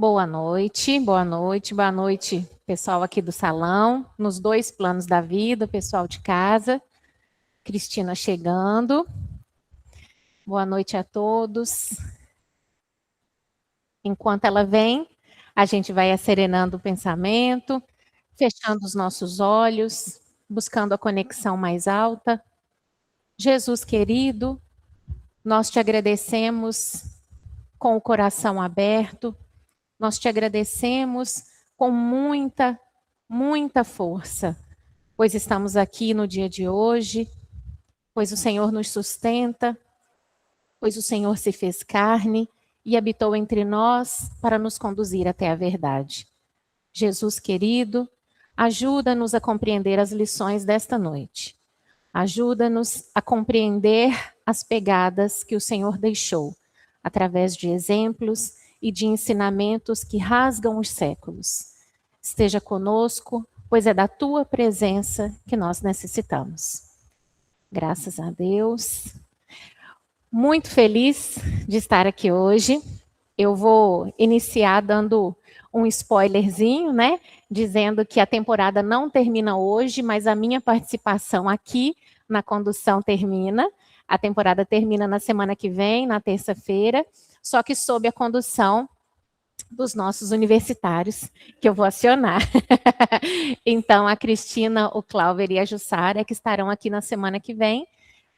Boa noite, boa noite, boa noite, pessoal aqui do salão, nos dois planos da vida, pessoal de casa. Cristina chegando. Boa noite a todos. Enquanto ela vem, a gente vai asserenando o pensamento, fechando os nossos olhos, buscando a conexão mais alta. Jesus querido, nós te agradecemos com o coração aberto, nós te agradecemos com muita força, pois estamos aqui no dia de hoje, pois o Senhor nos sustenta, pois o Senhor se fez carne e habitou entre nós para nos conduzir até a verdade. Jesus querido, ajuda-nos a compreender as lições desta noite. Ajuda-nos a compreender as pegadas que o Senhor deixou, através de exemplos e de ensinamentos que rasgam os séculos. Esteja conosco, pois é da tua presença que nós necessitamos. Graças a Deus. Muito feliz de estar aqui hoje. Eu vou iniciar dando um spoilerzinho, né? Dizendo que a temporada não termina hoje, mas a minha participação aqui na condução termina. A temporada termina na semana que vem, na terça-feira, só que sob a condução dos nossos universitários, que eu vou acionar. Então, a Cristina, o Cláudio e a Jussara, que estarão aqui na semana que vem,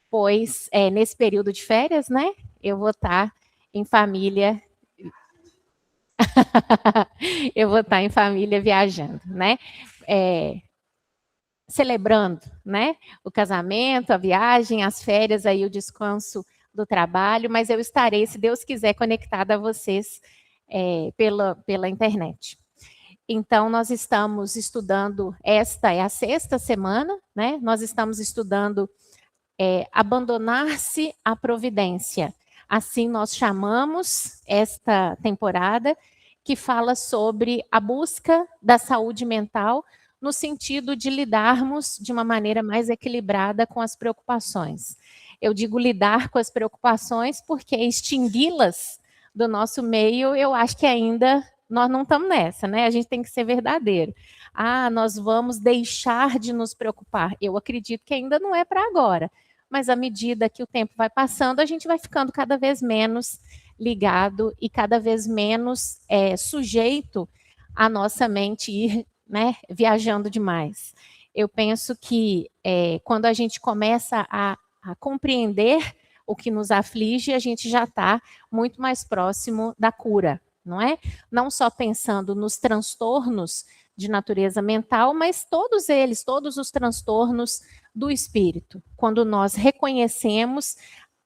pois nesse período de férias, né, eu vou estar em família, viajando, né, celebrando, né, o casamento, a viagem, as férias, aí o descanso do trabalho, mas eu estarei, se Deus quiser, conectada a vocês pela internet. Então, nós estamos estudando, esta é a 6ª semana, né, nós estamos estudando abandonar-se à providência. Assim nós chamamos esta temporada, que fala sobre a busca da saúde mental, no sentido de lidarmos de uma maneira mais equilibrada com as preocupações. Eu digo lidar com as preocupações porque extingui-las do nosso meio, eu acho que ainda nós não estamos nessa, né? A gente tem que ser verdadeiro. Nós vamos deixar de nos preocupar. Eu acredito que ainda não é para agora. Mas à medida que o tempo vai passando, a gente vai ficando cada vez menos ligado e cada vez menos sujeito à nossa mente ir, né, viajando demais. Eu penso que quando a gente começa a compreender o que nos aflige, a gente já está muito mais próximo da cura, não é? Não só pensando nos transtornos de natureza mental, mas todos os transtornos do espírito. Quando nós reconhecemos,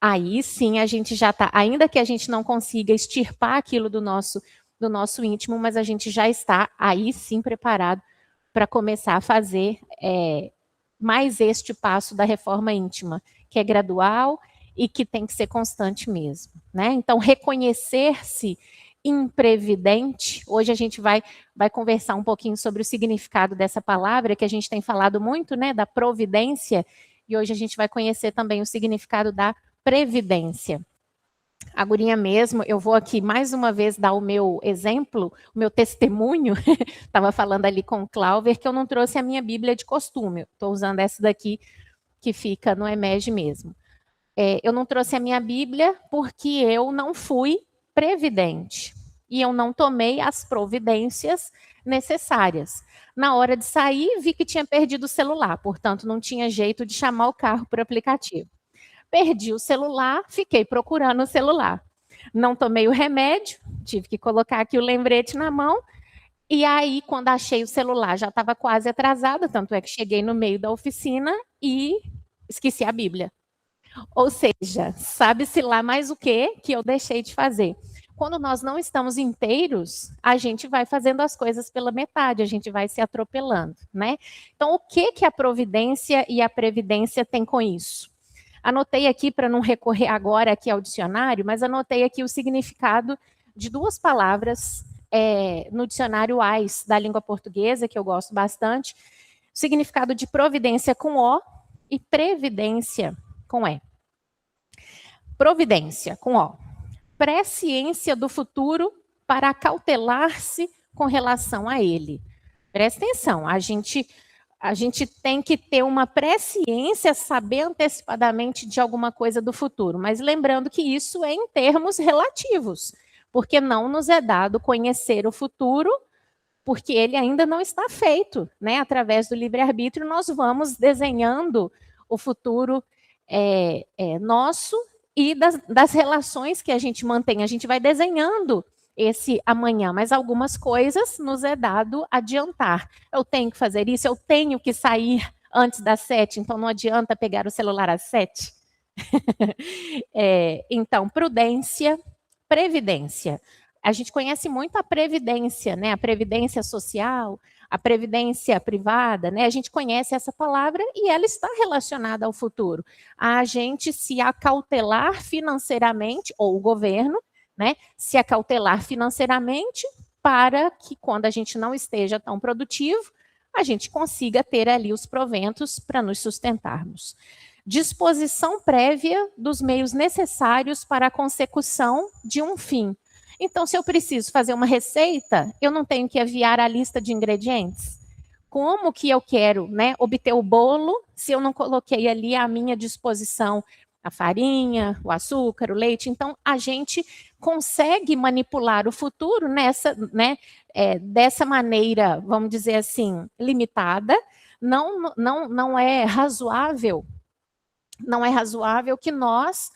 aí sim a gente já está, ainda que a gente não consiga extirpar aquilo do nosso íntimo, mas a gente já está aí sim preparado para começar a fazer mais este passo da reforma íntima, que é gradual e que tem que ser constante mesmo, né? Então, reconhecer-se imprevidente, hoje a gente vai conversar um pouquinho sobre o significado dessa palavra, que a gente tem falado muito, né, da providência, e hoje a gente vai conhecer também o significado da previdência. A gurinha mesmo, eu vou aqui mais uma vez dar o meu exemplo, o meu testemunho, estava falando ali com o Cláudio, que eu não trouxe a minha Bíblia de costume, estou usando essa daqui, que fica no EMEG mesmo. Eu não trouxe a minha Bíblia porque eu não fui previdente e eu não tomei as providências necessárias. Na hora de sair, vi que tinha perdido o celular, portanto, não tinha jeito de chamar o carro por aplicativo. Perdi o celular, fiquei procurando o celular. Não tomei o remédio, tive que colocar aqui o lembrete na mão, e aí, quando achei o celular, já estava quase atrasada, tanto é que cheguei no meio da oficina e esqueci a Bíblia. Ou seja, sabe-se lá mais o que eu deixei de fazer. Quando nós não estamos inteiros, a gente vai fazendo as coisas pela metade, a gente vai se atropelando, né? Então, o que a providência e a previdência têm com isso? Anotei aqui, para não recorrer agora aqui ao dicionário, mas anotei aqui o significado de duas palavras no dicionário AIS da língua portuguesa, que eu gosto bastante. O significado de providência com O e previdência com E. Providência, com O. Presciência do futuro para acautelar-se com relação a ele. Presta atenção, a gente tem que ter uma presciência, saber antecipadamente de alguma coisa do futuro, mas lembrando que isso é em termos relativos, porque não nos é dado conhecer o futuro, porque ele ainda não está feito, né? Através do livre-arbítrio, nós vamos desenhando o futuro nosso e das relações que a gente mantém. A gente vai desenhando esse amanhã, mas algumas coisas nos é dado adiantar. Eu tenho que fazer isso, eu tenho que sair antes das 7, então não adianta pegar o celular às 7. Então, prudência, previdência. A gente conhece muito a previdência, né? A previdência social, a previdência privada, né? A gente conhece essa palavra e ela está relacionada ao futuro. A gente se acautelar financeiramente, ou o governo, né? Se acautelar financeiramente para que quando a gente não esteja tão produtivo, a gente consiga ter ali os proventos para nos sustentarmos. Disposição prévia dos meios necessários para a consecução de um fim. Então, se eu preciso fazer uma receita, eu não tenho que aviar a lista de ingredientes? Como que eu quero, né, obter o bolo se eu não coloquei ali à minha disposição a farinha, o açúcar, o leite? Então, a gente consegue manipular o futuro dessa maneira, vamos dizer assim, limitada. Não é razoável que nós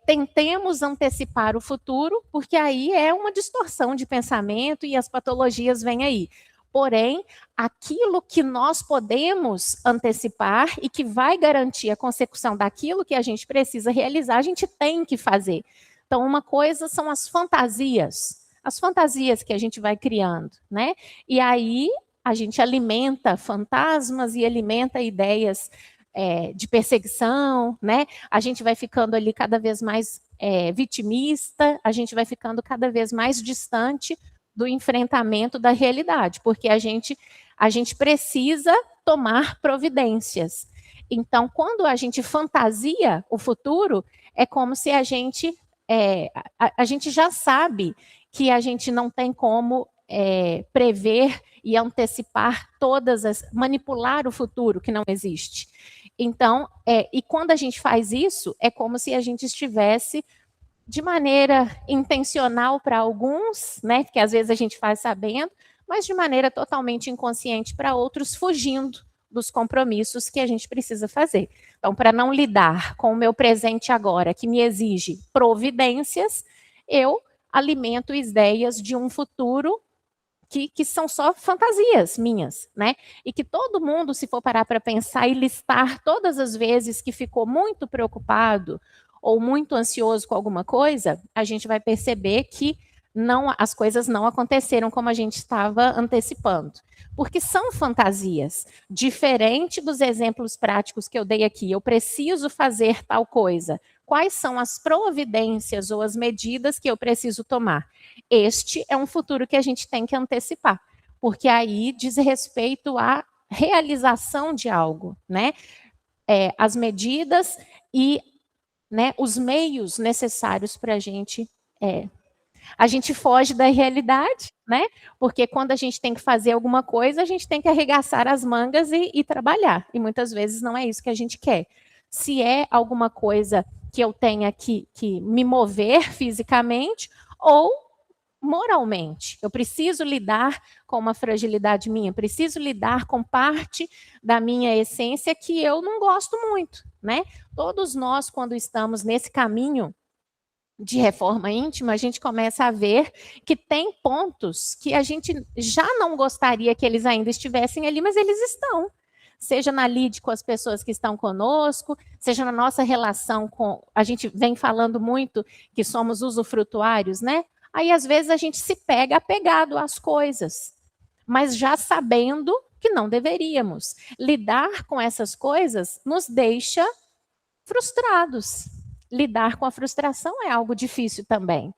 tentemos antecipar o futuro, porque aí é uma distorção de pensamento e as patologias vêm aí. Porém, aquilo que nós podemos antecipar e que vai garantir a consecução daquilo que a gente precisa realizar, a gente tem que fazer. Então, uma coisa são as fantasias que a gente vai criando, né? E aí a gente alimenta fantasmas e alimenta ideias de perseguição, né? A gente vai ficando ali cada vez mais vitimista, a gente vai ficando cada vez mais distante do enfrentamento da realidade, porque a gente precisa tomar providências. Então, quando a gente fantasia o futuro, é como se a gente já sabe que a gente não tem como prever e antecipar manipular o futuro que não existe. Então, e quando a gente faz isso, é como se a gente estivesse de maneira intencional para alguns, né, que às vezes a gente faz sabendo, mas de maneira totalmente inconsciente para outros, fugindo dos compromissos que a gente precisa fazer. Então, para não lidar com o meu presente agora, que me exige providências, eu alimento ideias de um futuro que são só fantasias minhas, né? E que todo mundo, se for parar para pensar e listar todas as vezes que ficou muito preocupado ou muito ansioso com alguma coisa, a gente vai perceber que as coisas não aconteceram como a gente estava antecipando. Porque são fantasias. Diferente dos exemplos práticos que eu dei aqui, eu preciso fazer tal coisa. Quais são as providências ou as medidas que eu preciso tomar? Este é um futuro que a gente tem que antecipar, porque aí diz respeito à realização de algo, né? As medidas e, né, os meios necessários para a gente foge da realidade, né? Porque quando a gente tem que fazer alguma coisa, a gente tem que arregaçar as mangas e trabalhar. E muitas vezes não é isso que a gente quer. Se é alguma coisa que eu tenha que me mover fisicamente ou moralmente. Eu preciso lidar com uma fragilidade minha, preciso lidar com parte da minha essência que eu não gosto muito, né? Todos nós, quando estamos nesse caminho de reforma íntima, a gente começa a ver que tem pontos que a gente já não gostaria que eles ainda estivessem ali, mas eles estão. Seja na lide com as pessoas que estão conosco, seja na nossa relação com... A gente vem falando muito que somos usufrutuários, né? Aí, às vezes, a gente se pega apegado às coisas, mas já sabendo que não deveríamos. Lidar com essas coisas nos deixa frustrados. Lidar com a frustração é algo difícil também,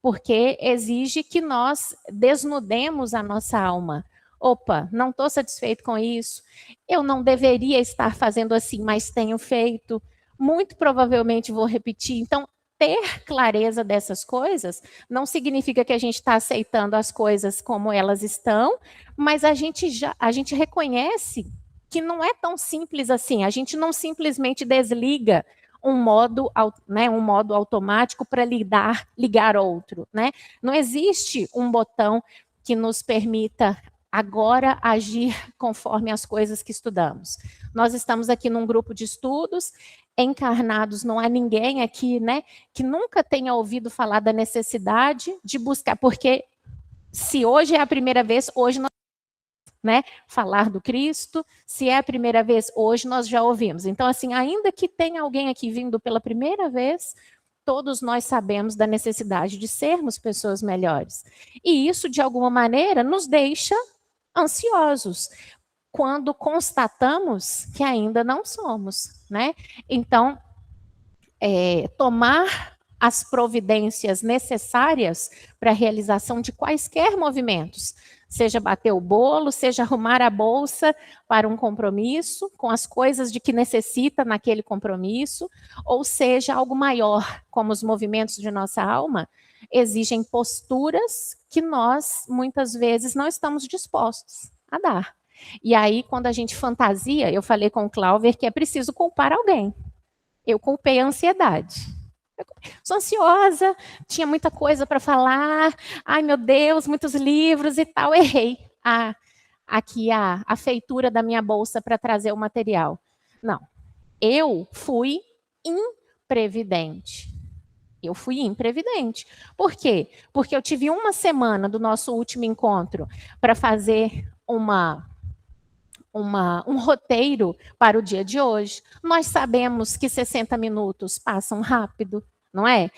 porque exige que nós desnudemos a nossa alma. Opa, não estou satisfeito com isso, eu não deveria estar fazendo assim, mas tenho feito, muito provavelmente vou repetir. Então, ter clareza dessas coisas não significa que a gente está aceitando as coisas como elas estão, mas a gente reconhece que não é tão simples assim. A gente não simplesmente desliga um modo automático para ligar outro, né? Não existe um botão que nos permita agora agir conforme as coisas que estudamos. Nós estamos aqui num grupo de estudos encarnados, não há ninguém aqui, né, que nunca tenha ouvido falar da necessidade de buscar, porque se hoje é a primeira vez, hoje nós, né, falar do Cristo, se é a primeira vez, hoje nós já ouvimos. Então, assim, ainda que tenha alguém aqui vindo pela primeira vez, todos nós sabemos da necessidade de sermos pessoas melhores. E isso, de alguma maneira, nos deixa ansiosos, quando constatamos que ainda não somos, né? Então, tomar as providências necessárias para a realização de quaisquer movimentos, seja bater o bolo, seja arrumar a bolsa para um compromisso, com as coisas de que necessita naquele compromisso, ou seja, algo maior, como os movimentos de nossa alma, exigem posturas que nós, muitas vezes, não estamos dispostos a dar. E aí, quando a gente fantasia, eu falei com o Clauber que é preciso culpar alguém. Eu culpei a ansiedade. Sou ansiosa, tinha muita coisa para falar, ai meu Deus, muitos livros e tal, errei aqui a feitura da minha bolsa para trazer o material. Não, eu fui imprevidente. Eu fui imprevidente. Por quê? Porque eu tive uma semana do nosso último encontro para fazer um roteiro para o dia de hoje. Nós sabemos que 60 minutos passam rápido, não é?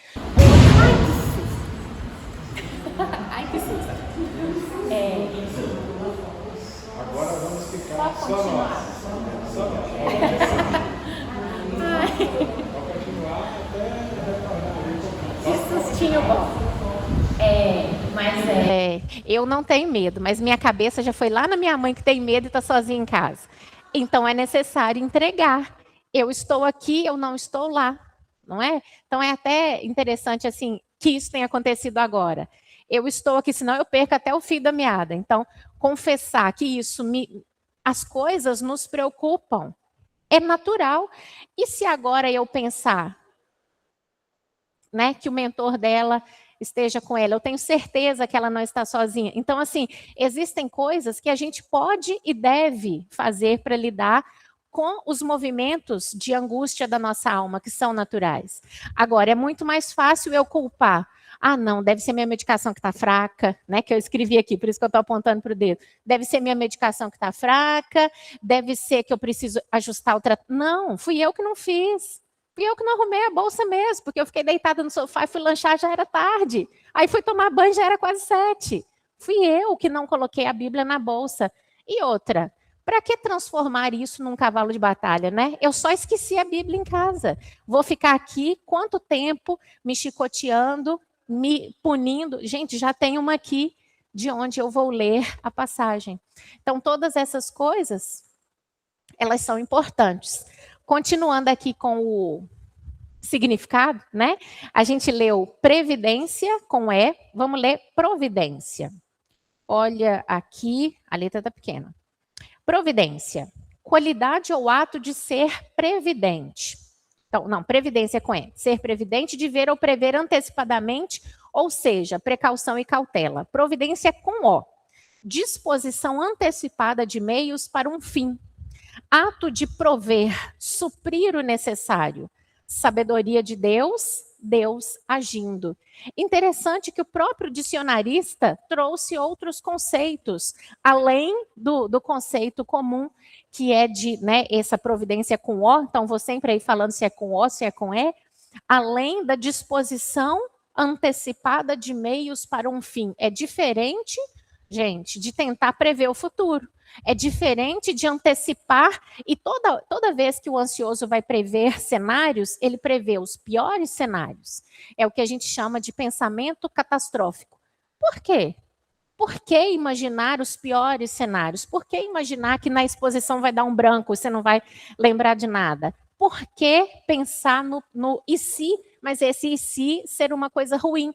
Ai, que susto. Agora vamos ficar só nós. Só nós. Vamos continuar até retornar. Que sustinho bom. Eu não tenho medo, mas minha cabeça já foi lá na minha mãe que tem medo e está sozinha em casa. Então é necessário entregar. Eu estou aqui, eu não estou lá, não é? Então é até interessante assim que isso tenha acontecido agora. Eu estou aqui, senão eu perco até o fio da meada. Então confessar que as coisas nos preocupam é natural. E se agora eu pensar, né, que o mentor dela esteja com ela, eu tenho certeza que ela não está sozinha. Então, assim, existem coisas que a gente pode e deve fazer para lidar com os movimentos de angústia da nossa alma, que são naturais. Agora, é muito mais fácil eu culpar. Ah, não, deve ser minha medicação que está fraca, né? Que eu escrevi aqui, por isso que eu estou apontando para o dedo. Deve ser minha medicação que está fraca, deve ser que eu preciso ajustar o tratamento. Não, fui eu que não fiz. Fui eu que não arrumei a bolsa mesmo, porque eu fiquei deitada no sofá e fui lanchar, já era tarde. Aí fui tomar banho, já era quase 7. Fui eu que não coloquei a Bíblia na bolsa. E outra, para que transformar isso num cavalo de batalha, né? Eu só esqueci a Bíblia em casa. Vou ficar aqui quanto tempo me chicoteando, me punindo? Gente, já tem uma aqui de onde eu vou ler a passagem. Então, todas essas coisas, elas são importantes. Continuando aqui com o significado, né? A gente leu previdência com E, vamos ler providência. Olha aqui, a letra está pequena. Providência, qualidade ou ato de ser previdente. Então, não, previdência com E. Ser previdente de ver ou prever antecipadamente, ou seja, precaução e cautela. Providência com O. Disposição antecipada de meios para um fim. Ato de prover, suprir o necessário. Sabedoria de Deus, Deus agindo. Interessante que o próprio dicionarista trouxe outros conceitos, além do conceito comum, que é de, né, essa providência com O, então vou sempre aí falando se é com O, se é com E, além da disposição antecipada de meios para um fim. É diferente, gente, de tentar prever o futuro. É diferente de antecipar, e toda vez que o ansioso vai prever cenários, ele prevê os piores cenários. É o que a gente chama de pensamento catastrófico. Por quê? Por que imaginar os piores cenários? Por que imaginar que na exposição vai dar um branco e você não vai lembrar de nada? por que pensar no e se, mas esse e se ser uma coisa ruim?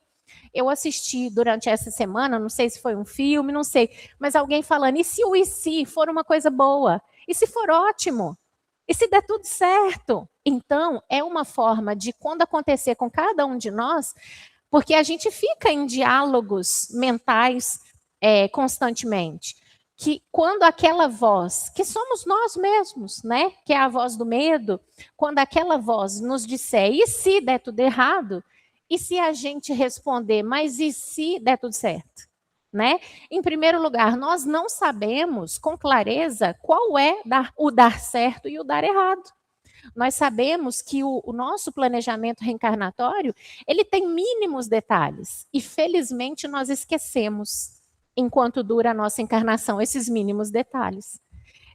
Eu assisti durante essa semana, não sei se foi um filme, não sei, mas alguém falando, e se o e se for uma coisa boa? E se for ótimo? E se der tudo certo? Então, é uma forma de, quando acontecer com cada um de nós, porque a gente fica em diálogos mentais constantemente, que quando aquela voz, que somos nós mesmos, né, que é a voz do medo, quando aquela voz nos disser, e se der tudo errado? E se a gente responder, mas e se der tudo certo? Né? Em primeiro lugar, nós não sabemos com clareza qual é o dar certo e o dar errado. Nós sabemos que o nosso planejamento reencarnatório, ele tem mínimos detalhes. E, felizmente, nós esquecemos, enquanto dura a nossa encarnação, esses mínimos detalhes.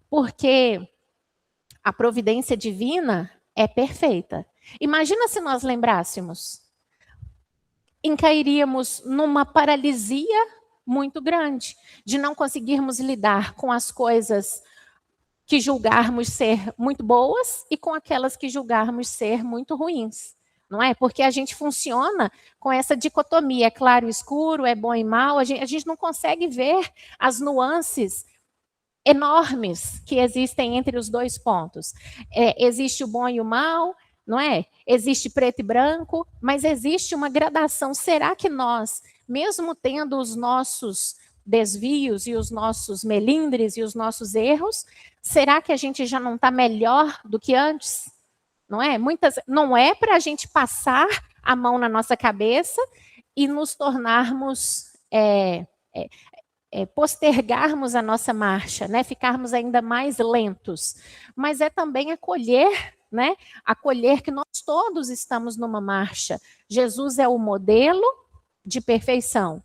Porque a providência divina é perfeita. Imagina se nós lembrássemos. Encairíamos numa paralisia muito grande, de não conseguirmos lidar com as coisas que julgarmos ser muito boas e com aquelas que julgarmos ser muito ruins, não é? Porque a gente funciona com essa dicotomia, é claro e escuro, é bom e mal, a gente não consegue ver as nuances enormes que existem entre os dois pontos. Existe o bom e o mal, não é? Existe preto e branco, mas existe uma gradação. Será que nós, mesmo tendo os nossos desvios e os nossos melindres e os nossos erros, será que a gente já não está melhor do que antes? Não é? Não é para a gente passar a mão na nossa cabeça e nos tornarmos, postergarmos a nossa marcha, né? Ficarmos ainda mais lentos. Mas é também acolher, né? Acolher que nós todos estamos numa marcha. Jesus é o modelo de perfeição.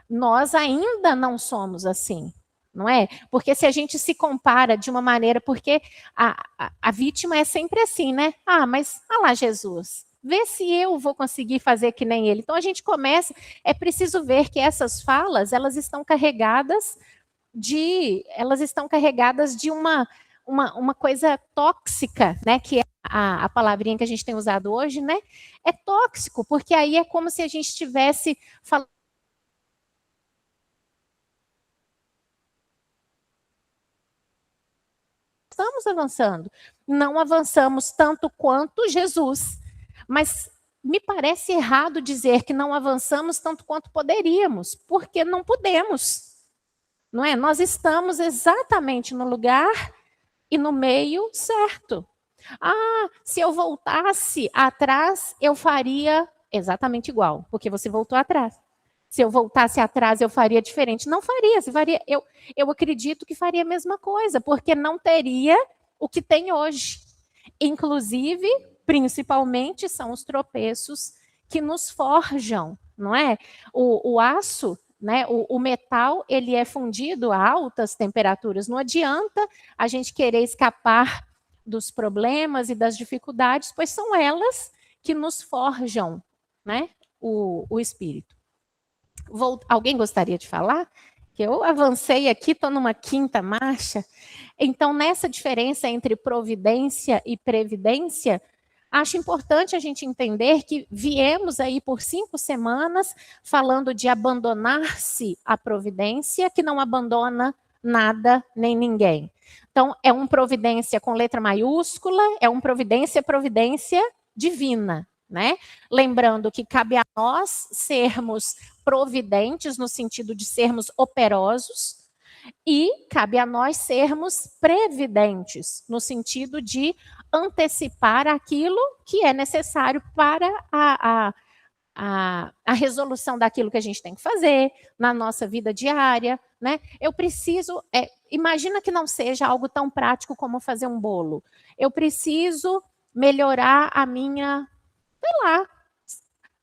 Nós ainda não somos assim, não é? Porque se a gente se compara de uma maneira, porque a vítima é sempre assim, né? Ah, mas olha lá Jesus, vê se eu vou conseguir fazer que nem ele. Então a gente começa, é preciso ver que essas falas, elas estão carregadas de uma coisa tóxica, né? Que é a palavrinha que a gente tem usado hoje, né? É tóxico, porque aí é como se a gente estivesse falando. Estamos avançando. Não avançamos tanto quanto Jesus. Mas me parece errado dizer que não avançamos tanto quanto poderíamos, porque não podemos. Não é? Nós estamos exatamente no lugar e no meio certo. Ah, se eu voltasse atrás, eu faria exatamente igual, porque você voltou atrás. Se eu voltasse atrás, eu faria diferente. Não faria, eu acredito que faria a mesma coisa, porque não teria o que tem hoje. Inclusive, principalmente, são os tropeços que nos forjam, não é? O aço, né, o metal, ele é fundido a altas temperaturas. Não adianta a gente querer escapar dos problemas e das dificuldades, pois são elas que nos forjam, né, o espírito. Alguém gostaria de falar? Que eu avancei aqui, estou numa quinta marcha. Então, nessa diferença entre providência e previdência, acho importante a gente entender que viemos aí por 5 semanas falando de abandonar-se à providência, que não abandona nada nem ninguém. Então, é um providência com letra maiúscula, é um providência divina, né? Lembrando que cabe a nós sermos providentes, no sentido de sermos operosos, e cabe a nós sermos previdentes, no sentido de antecipar aquilo que é necessário para a resolução daquilo que a gente tem que fazer na nossa vida diária, né? Eu preciso, imagina que não seja algo tão prático como fazer um bolo. Eu preciso melhorar a minha, sei lá,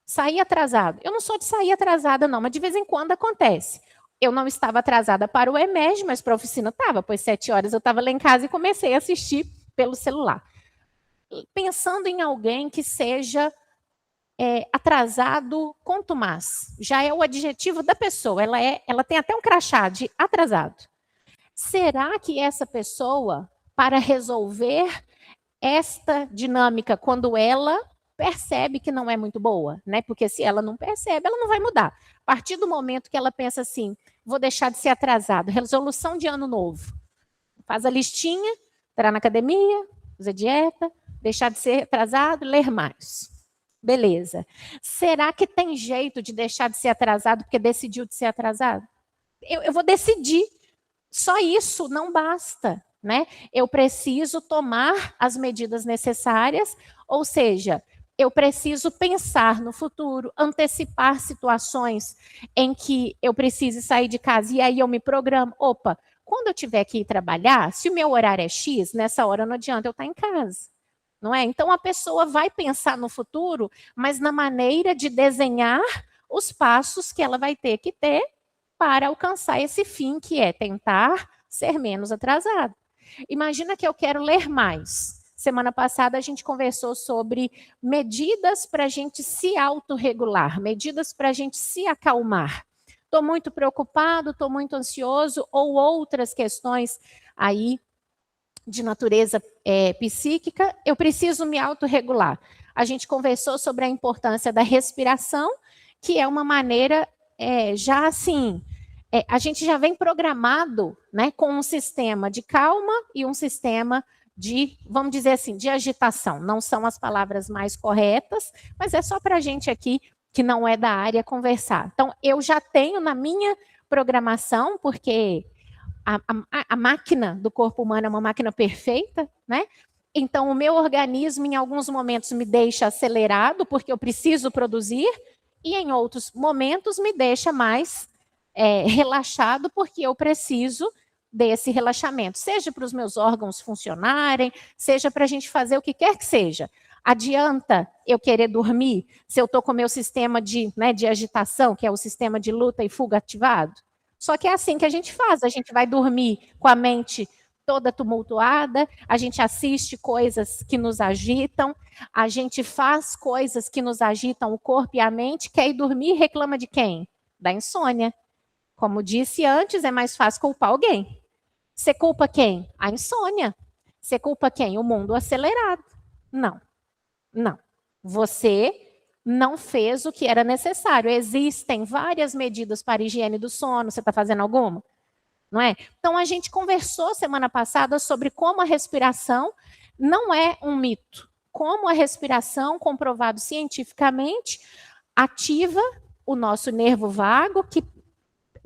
sair atrasado. Eu não sou de sair atrasada, não, mas de vez em quando acontece. Eu não estava atrasada para o EMEG, mas para a oficina estava, pois 7 horas eu estava lá em casa e comecei a assistir pelo celular. Pensando em alguém que seja atrasado contumaz, já é o adjetivo da pessoa, ela tem até um crachá de atrasado. Será que essa pessoa, para resolver esta dinâmica quando ela percebe que não é muito boa, né? Porque se ela não percebe, ela não vai mudar. A partir do momento que ela pensa assim, vou deixar de ser atrasado, resolução de ano novo. Faz a listinha, entrar na academia, fazer dieta, deixar de ser atrasado, ler mais. Beleza. Será que tem jeito de deixar de ser atrasado porque decidiu de ser atrasado? Eu vou decidir. Só isso não basta, né? Eu preciso tomar as medidas necessárias, ou seja, eu preciso pensar no futuro, antecipar situações em que eu precise sair de casa e aí eu me programo. Opa, quando eu tiver que ir trabalhar, se o meu horário é X, nessa hora não adianta eu estar em casa. Não é? Então a pessoa vai pensar no futuro, mas na maneira de desenhar os passos que ela vai ter que ter para alcançar esse fim, que é tentar ser menos atrasado. Imagina que eu quero ler mais. Semana passada a gente conversou sobre medidas para a gente se autorregular, medidas para a gente se acalmar. Estou muito preocupado, estou muito ansioso, ou outras questões aí de natureza psíquica, eu preciso me autorregular. A gente conversou sobre a importância da respiração, que é uma maneira já assim, a gente já vem programado, né, com um sistema de calma e um sistema de, vamos dizer assim, de agitação. Não são as palavras mais corretas, mas é só para a gente aqui, que não é da área, conversar. Então, eu já tenho na minha programação, porque a máquina do corpo humano é uma máquina perfeita, né? Então, o meu organismo, em alguns momentos, me deixa acelerado, porque eu preciso produzir, e em outros momentos, me deixa mais relaxado, porque eu preciso desse relaxamento, seja para os meus órgãos funcionarem, seja para a gente fazer o que quer que seja. Adianta eu querer dormir se eu estou com o meu sistema de agitação, que é o sistema de luta e fuga ativado? Só que é assim que a gente faz, a gente vai dormir com a mente toda tumultuada, a gente assiste coisas que nos agitam, a gente faz coisas que nos agitam o corpo e a mente, quer ir dormir e reclama de quem? Da insônia. Como disse antes, é mais fácil culpar alguém. Você culpa quem? A insônia. Você culpa quem? O mundo acelerado. Não, não. Você não fez o que era necessário. Existem várias medidas para a higiene do sono. Você está fazendo alguma? Não é? Então, a gente conversou semana passada sobre como a respiração não é um mito. Como a respiração, comprovado cientificamente, ativa o nosso nervo vago, que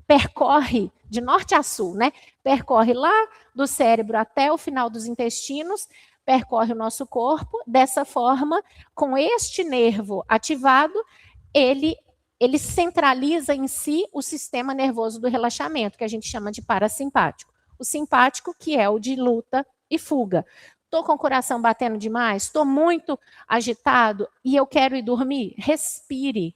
percorre de norte a sul, né? Percorre lá do cérebro até o final dos intestinos, percorre o nosso corpo. Dessa forma, com este nervo ativado, ele centraliza em si o sistema nervoso do relaxamento, que a gente chama de parasimpático. O simpático, que é o de luta e fuga. Estou com o coração batendo demais, estou muito agitado e eu quero ir dormir? Respire.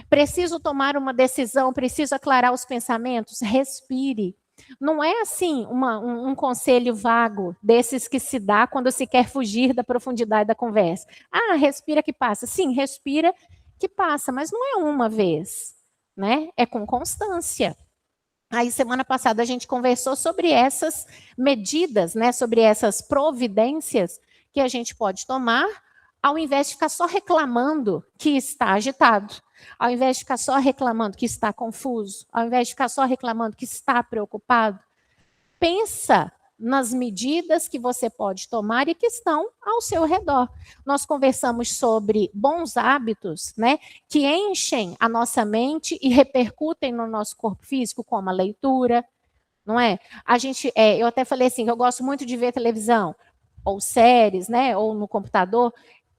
Preciso tomar uma decisão, preciso aclarar os pensamentos? Respire. Não é assim um conselho vago desses que se dá quando se quer fugir da profundidade da conversa. Ah, respira que passa. Sim, respira que passa, mas não é uma vez, né? É com constância. Aí, semana passada, a gente conversou sobre essas medidas, né? Sobre essas providências que a gente pode tomar, ao invés de ficar só reclamando que está agitado, ao invés de ficar só reclamando que está confuso, ao invés de ficar só reclamando que está preocupado. Pensa nas medidas que você pode tomar e que estão ao seu redor. Nós conversamos sobre bons hábitos, né, que enchem a nossa mente e repercutem no nosso corpo físico, como a leitura, não é? Eu até falei assim, que eu gosto muito de ver televisão, ou séries, né, ou no computador.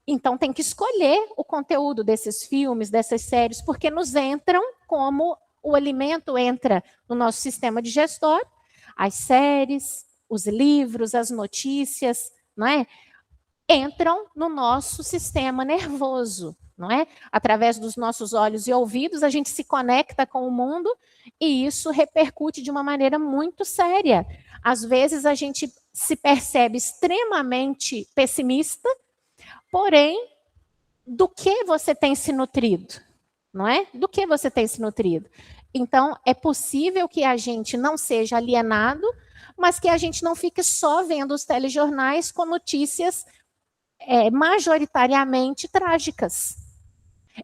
Então tem que escolher o conteúdo desses filmes, dessas séries, porque nos entram como o alimento entra no nosso sistema digestório, as séries, os livros, as notícias, não é? Entram no nosso sistema nervoso, não é? Através dos nossos olhos e ouvidos, a gente se conecta com o mundo e isso repercute de uma maneira muito séria. Às vezes a gente se percebe extremamente pessimista, porém, do que você tem se nutrido, não é? Do que você tem se nutrido. Então, é possível que a gente não seja alienado, mas que a gente não fique só vendo os telejornais com notícias majoritariamente trágicas.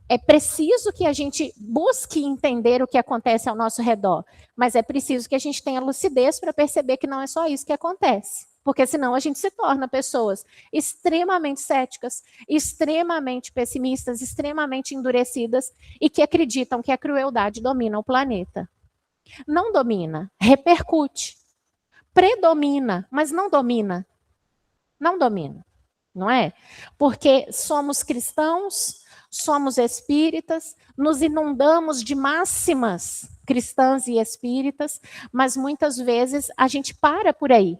É preciso que a gente busque entender o que acontece ao nosso redor, mas é preciso que a gente tenha lucidez para perceber que não é só isso que acontece, porque senão a gente se torna pessoas extremamente céticas, extremamente pessimistas, extremamente endurecidas e que acreditam que a crueldade domina o planeta. Não domina, repercute, predomina, mas não domina. Não domina, não é? Porque somos cristãos, somos espíritas, nos inundamos de máximas cristãs e espíritas, mas muitas vezes a gente para por aí.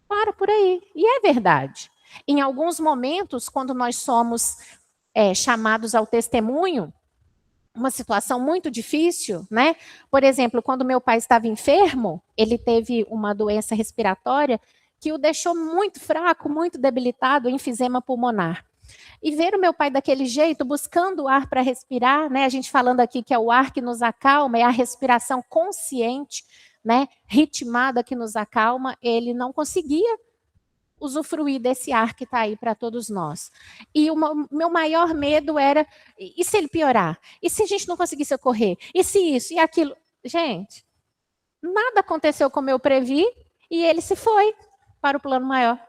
Para por aí. E é verdade. Em alguns momentos, quando nós somos chamados ao testemunho, uma situação muito difícil, né? Por exemplo, quando meu pai estava enfermo, ele teve uma doença respiratória que o deixou muito fraco, muito debilitado, enfisema pulmonar. E ver o meu pai daquele jeito, buscando o ar para respirar, né? A gente falando aqui que é o ar que nos acalma, é a respiração consciente, né? Ritmada que nos acalma, ele não conseguia usufruir desse ar que está aí para todos nós. E o meu maior medo era, e se ele piorar? E se a gente não conseguir socorrer? E se isso e aquilo? Gente, nada aconteceu como eu previ e ele se foi para o plano maior.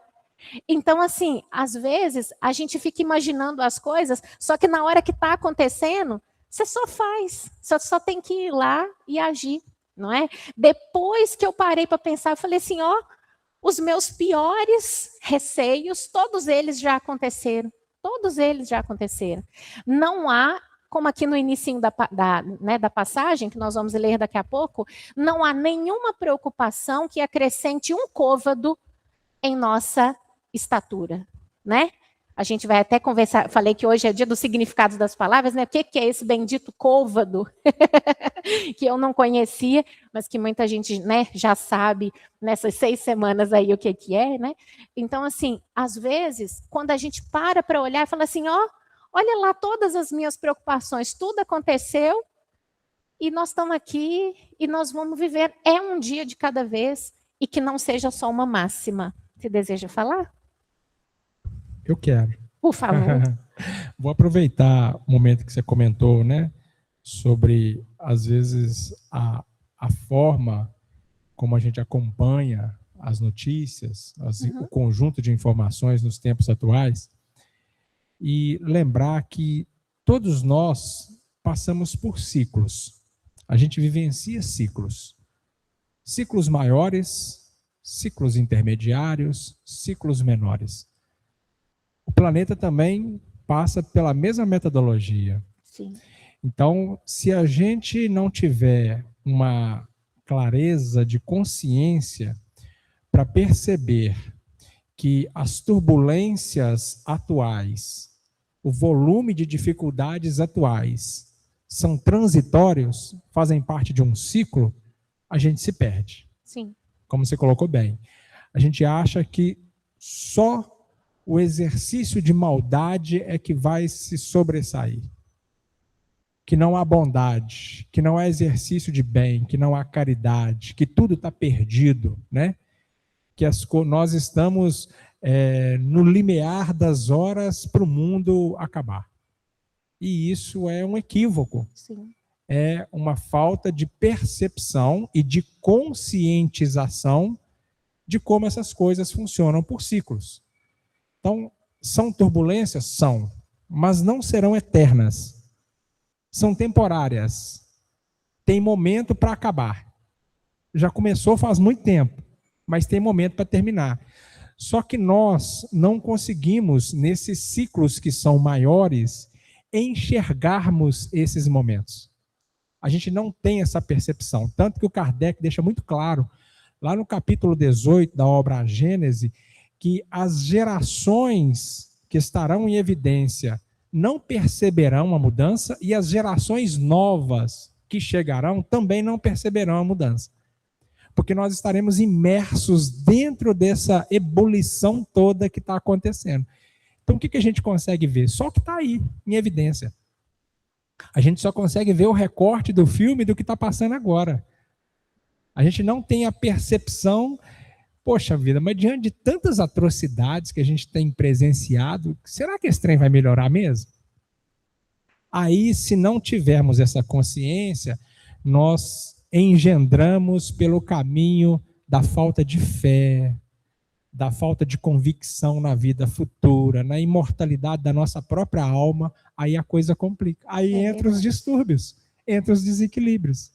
Então, assim, às vezes a gente fica imaginando as coisas, só que na hora que está acontecendo, você só faz, só tem que ir lá e agir, não é? Depois que eu parei para pensar, eu falei assim, ó, os meus piores receios, todos eles já aconteceram. Todos eles já aconteceram. Não há, como aqui no início da passagem, que nós vamos ler daqui a pouco, não há nenhuma preocupação que acrescente um côvado em nossa estatura, né? A gente vai até conversar, falei que hoje é dia dos significados das palavras, né? O que é esse bendito côvado que eu não conhecia, mas que muita gente, né, já sabe nessas 6 semanas aí o que é, né? Então, assim, às vezes, quando a gente para olhar e fala assim, ó, olha lá todas as minhas preocupações, tudo aconteceu e nós estamos aqui e nós vamos viver, é um dia de cada vez e que não seja só uma máxima. Você deseja falar? Eu quero. Por favor. Vou aproveitar o momento que você comentou, né, sobre, às vezes, a forma como a gente acompanha as notícias, o conjunto de informações nos tempos atuais, e lembrar que todos nós passamos por ciclos. A gente vivencia ciclos. Ciclos maiores, ciclos intermediários, ciclos menores. O planeta também passa pela mesma metodologia. Sim. Então, se a gente não tiver uma clareza de consciência para perceber que as turbulências atuais, o volume de dificuldades atuais são transitórios, fazem parte de um ciclo, a gente se perde. Sim. Como você colocou bem. A gente acha que só o exercício de maldade é que vai se sobressair. Que não há bondade, que não há exercício de bem, que não há caridade, que tudo está perdido, né? Que nós estamos no limiar das horas para o mundo acabar. E isso é um equívoco. Sim. É uma falta de percepção e de conscientização de como essas coisas funcionam por ciclos. Então, são turbulências? São, mas não serão eternas. São temporárias. Tem momento para acabar. Já começou faz muito tempo, mas tem momento para terminar. Só que nós não conseguimos, nesses ciclos que são maiores, enxergarmos esses momentos. A gente não tem essa percepção. Tanto que o Kardec deixa muito claro, lá no capítulo 18 da obra Gênese, que as gerações que estarão em evidência não perceberão a mudança e as gerações novas que chegarão também não perceberão a mudança. Porque nós estaremos imersos dentro dessa ebulição toda que está acontecendo. Então, o que a gente consegue ver? Só o que está aí, em evidência. A gente só consegue ver o recorte do filme do que está passando agora. A gente não tem a percepção, poxa vida, mas diante de tantas atrocidades que a gente tem presenciado, será que esse trem vai melhorar mesmo? Aí, se não tivermos essa consciência, nós engendramos pelo caminho da falta de fé, da falta de convicção na vida futura, na imortalidade da nossa própria alma, aí a coisa complica. Aí entra os distúrbios, entra os desequilíbrios.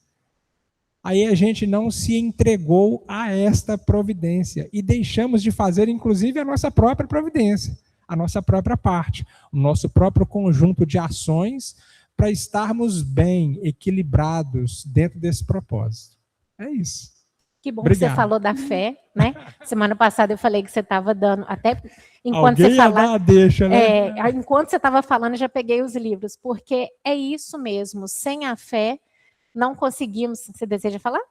Aí a gente não se entregou a esta providência e deixamos de fazer, inclusive, a nossa própria providência, a nossa própria parte, o nosso próprio conjunto de ações para estarmos bem, equilibrados dentro desse propósito. É isso. Que bom. Obrigado. Que você falou da fé, né? Semana passada eu falei que você estava dando, até enquanto alguém você falava, deixa, né? Enquanto você estava falando, eu já peguei os livros, porque é isso mesmo, sem a fé, não conseguimos. Você deseja falar?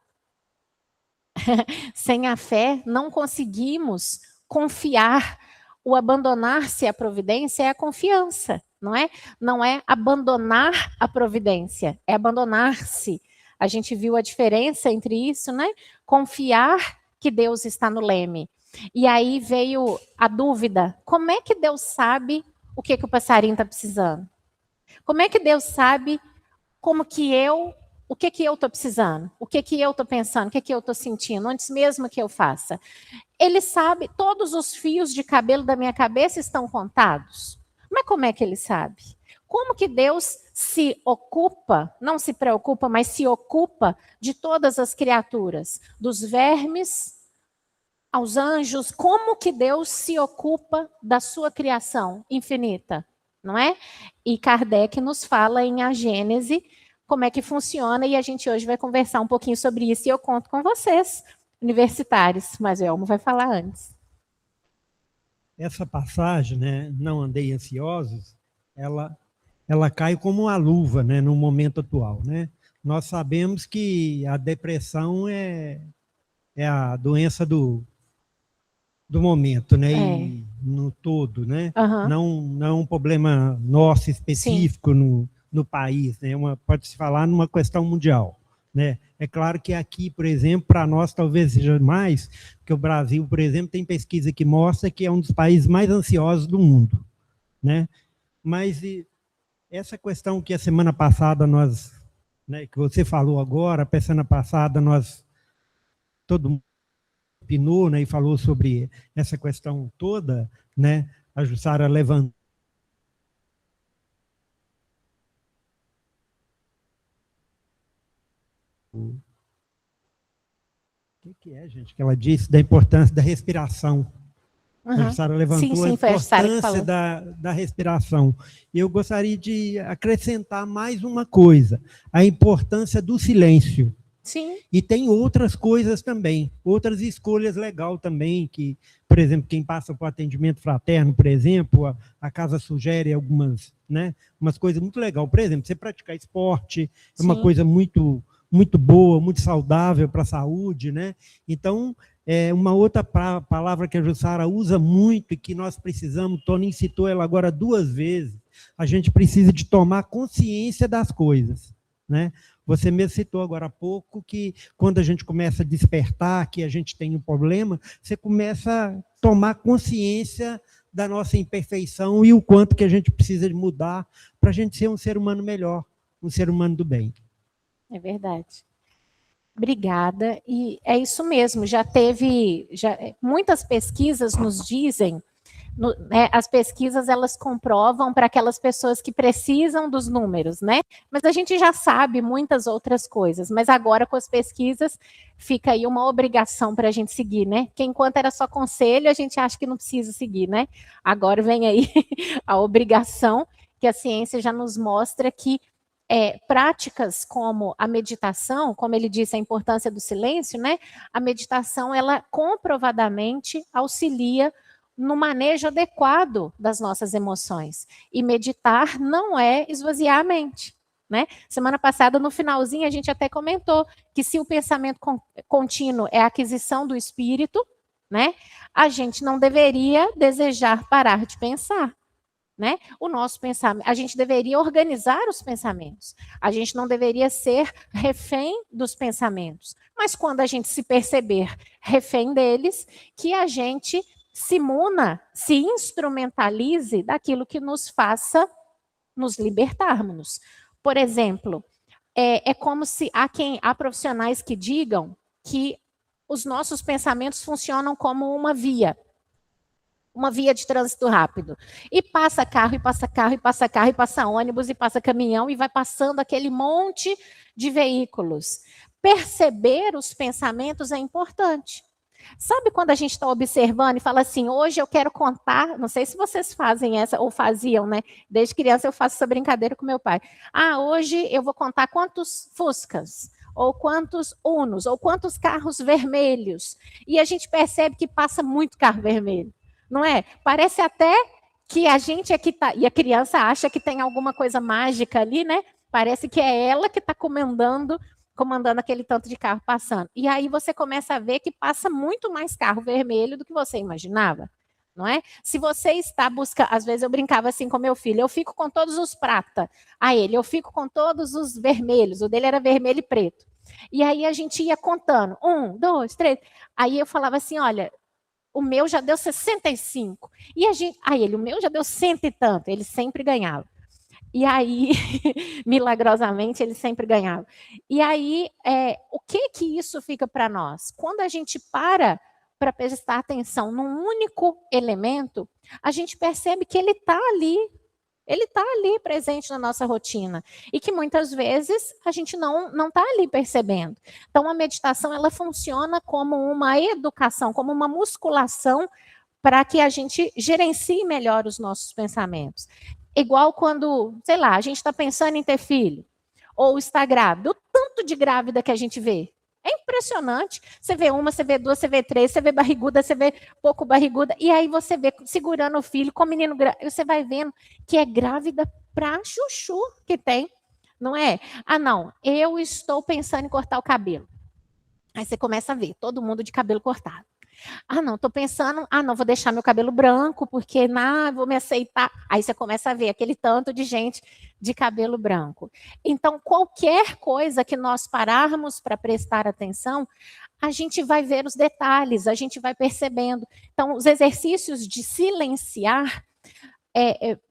Sem a fé, não conseguimos confiar. O abandonar-se à providência é a confiança, não é? Não é abandonar a providência, é abandonar-se. A gente viu a diferença entre isso, né? Confiar que Deus está no leme. E aí veio a dúvida: como é que Deus sabe o que o passarinho está precisando? Como é que Deus sabe o que eu estou precisando? O que eu estou pensando? O que eu estou sentindo? Antes mesmo que eu faça. Ele sabe, todos os fios de cabelo da minha cabeça estão contados. Mas como é que ele sabe? Como que Deus se ocupa, não se preocupa, mas se ocupa de todas as criaturas, dos vermes aos anjos? Como que Deus se ocupa da sua criação infinita, não é? E Kardec nos fala em A Gênese como é que funciona, e a gente hoje vai conversar um pouquinho sobre isso, e eu conto com vocês, universitários, mas o Elmo vai falar antes. Essa passagem, né, não andei ansiosos, ela cai como uma luva, né, no momento atual, né? Nós sabemos que a depressão é a doença do momento, né? E no todo, né? Não é um problema nosso específico no país, né? Pode-se falar numa questão mundial, né? É claro que aqui, por exemplo, para nós talvez seja mais, porque o Brasil, por exemplo, tem pesquisa que mostra que é um dos países mais ansiosos do mundo, né? Mas essa questão que a semana passada nós, né, que você falou agora, a semana passada todo mundo opinou, né, e falou sobre essa questão toda, né? A Jussara levantou. O que é, gente, que ela disse da importância da respiração. A Jussara levantou a importância da respiração. Eu gostaria de acrescentar mais uma coisa, a importância do silêncio. Sim. E tem outras coisas também, outras escolhas legais também, que, por exemplo, quem passa por atendimento fraterno, por exemplo, a casa sugere algumas, né, umas coisas muito legais. Por exemplo, você praticar esporte é uma coisa muito boa, muito saudável para a saúde, né? Então, uma outra palavra que a Jussara usa muito e que nós precisamos, Toninho citou ela agora 2 vezes, a gente precisa de tomar consciência das coisas, né? Você mesmo citou agora há pouco que quando a gente começa a despertar que a gente tem um problema, você começa a tomar consciência da nossa imperfeição e o quanto que a gente precisa de mudar para a gente ser um ser humano melhor, um ser humano do bem. É verdade. Obrigada. E é isso mesmo, muitas pesquisas nos dizem, as pesquisas elas comprovam para aquelas pessoas que precisam dos números, né? Mas a gente já sabe muitas outras coisas, mas agora com as pesquisas fica aí uma obrigação para a gente seguir, né? Que enquanto era só conselho, a gente acha que não precisa seguir, né? Agora vem aí a obrigação que a ciência já nos mostra que práticas como a meditação, como ele disse, a importância do silêncio, né? A meditação, ela comprovadamente auxilia no manejo adequado das nossas emoções. E meditar não é esvaziar a mente, né? Semana passada, no finalzinho, a gente até comentou que se o pensamento contínuo é a aquisição do espírito, né? A gente não deveria desejar parar de pensar. né? O nosso pensamento, a gente deveria organizar os pensamentos. A gente não deveria ser refém dos pensamentos. Mas quando a gente se perceber refém deles, que a gente se muna, se instrumentalize daquilo que nos faça nos libertarmos. Por exemplo, é como se há profissionais que digam que os nossos pensamentos funcionam como uma via de trânsito rápido. E passa carro, e passa carro, e passa carro, e passa ônibus, e passa caminhão, e vai passando aquele monte de veículos. Perceber os pensamentos é importante. Sabe quando a gente está observando e fala assim, hoje eu quero contar, não sei se vocês fazem essa, ou faziam, né? Desde criança eu faço essa brincadeira com meu pai. Hoje eu vou contar quantos Fuscas, ou quantos Unos, ou quantos carros vermelhos. E a gente percebe que passa muito carro vermelho. Não é? Parece até que a gente é que está... E a criança acha que tem alguma coisa mágica ali, né? Parece que é ela que está comandando aquele tanto de carro passando. E aí você começa a ver que passa muito mais carro vermelho do que você imaginava. Não é? Se você está buscando... Às vezes eu brincava assim com meu filho, eu fico com todos os prata. Eu fico com todos os vermelhos. O dele era vermelho e preto. E aí a gente ia contando. 1, 2, 3. Aí eu falava assim, olha... O meu já deu 65. E o meu já deu 100 e tanto. Ele sempre ganhava. E aí, milagrosamente, ele sempre ganhava. E aí, o que isso fica para nós? Quando a gente para prestar atenção num único elemento, a gente percebe que ele está ali. Ele está ali presente na nossa rotina e que muitas vezes a gente não está ali percebendo. Então, a meditação ela funciona como uma educação, como uma musculação para que a gente gerencie melhor os nossos pensamentos. Igual quando, sei lá, a gente está pensando em ter filho ou está grávida, o tanto de grávida que a gente vê. É impressionante. Você vê uma, você vê duas, você vê três, você vê barriguda, você vê pouco barriguda, e aí você vê segurando o filho, com o menino, você vai vendo que é grávida pra chuchu que tem, não é? Não, eu estou pensando em cortar o cabelo. Aí você começa a ver, todo mundo de cabelo cortado. Não, estou pensando, não, vou deixar meu cabelo branco, porque vou me aceitar. Aí você começa a ver aquele tanto de gente de cabelo branco. Então, qualquer coisa que nós pararmos para prestar atenção, a gente vai ver os detalhes, a gente vai percebendo. Então, os exercícios de silenciar,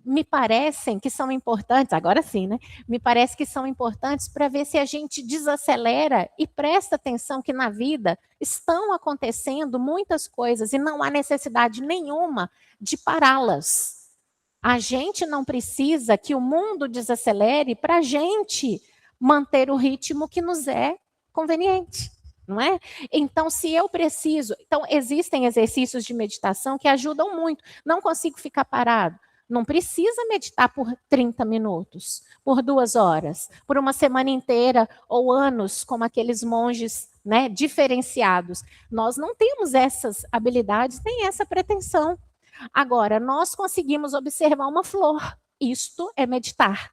me parecem que são importantes, agora sim, né? Me parece que são importantes para ver se a gente desacelera e presta atenção que na vida estão acontecendo muitas coisas e não há necessidade nenhuma de pará-las. A gente não precisa que o mundo desacelere para a gente manter o ritmo que nos é conveniente. Não é? Então, se eu preciso... Então, existem exercícios de meditação que ajudam muito. Não consigo ficar parado. Não precisa meditar por 30 minutos, por 2 horas, por uma semana inteira ou anos, como aqueles monges, né, diferenciados. Nós não temos essas habilidades, nem essa pretensão. Agora, nós conseguimos observar uma flor. Isto é meditar.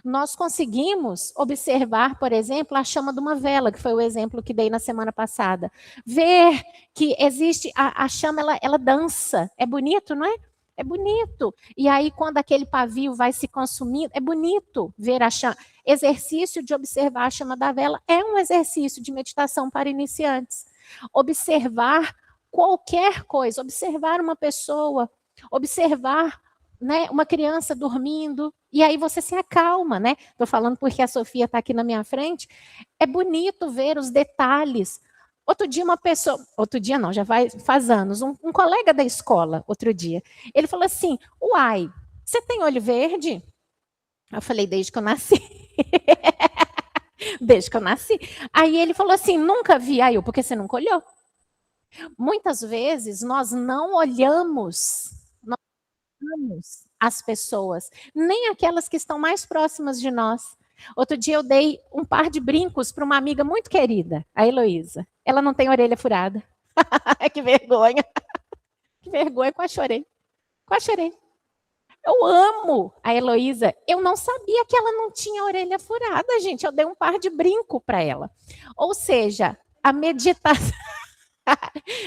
Nós conseguimos observar, por exemplo, a chama de uma vela, que foi o exemplo que dei na semana passada. Ver que existe, a chama, ela dança. É bonito, não é? É bonito. E aí, quando aquele pavio vai se consumindo, é bonito ver a chama. Exercício de observar a chama da vela é um exercício de meditação para iniciantes. Observar qualquer coisa, observar uma pessoa, observar, né, uma criança dormindo, e aí você se acalma, né? Estou falando porque a Sofia está aqui na minha frente. É bonito ver os detalhes. Outro dia uma pessoa, outro dia não, já faz anos, um colega da escola, outro dia, ele falou assim, uai, você tem olho verde? Eu falei, desde que eu nasci. Desde que eu nasci. Aí ele falou assim, nunca vi. Aí eu, porque você nunca olhou? Muitas vezes nós não olhamos as pessoas, nem aquelas que estão mais próximas de nós. Outro dia eu dei um par de brincos para uma amiga muito querida, a Heloísa. Ela não tem orelha furada. Que vergonha. Que vergonha, quase chorei. Quase chorei. Eu amo a Heloísa. Eu não sabia que ela não tinha orelha furada, gente. Eu dei um par de brinco para ela. Ou seja, a meditação...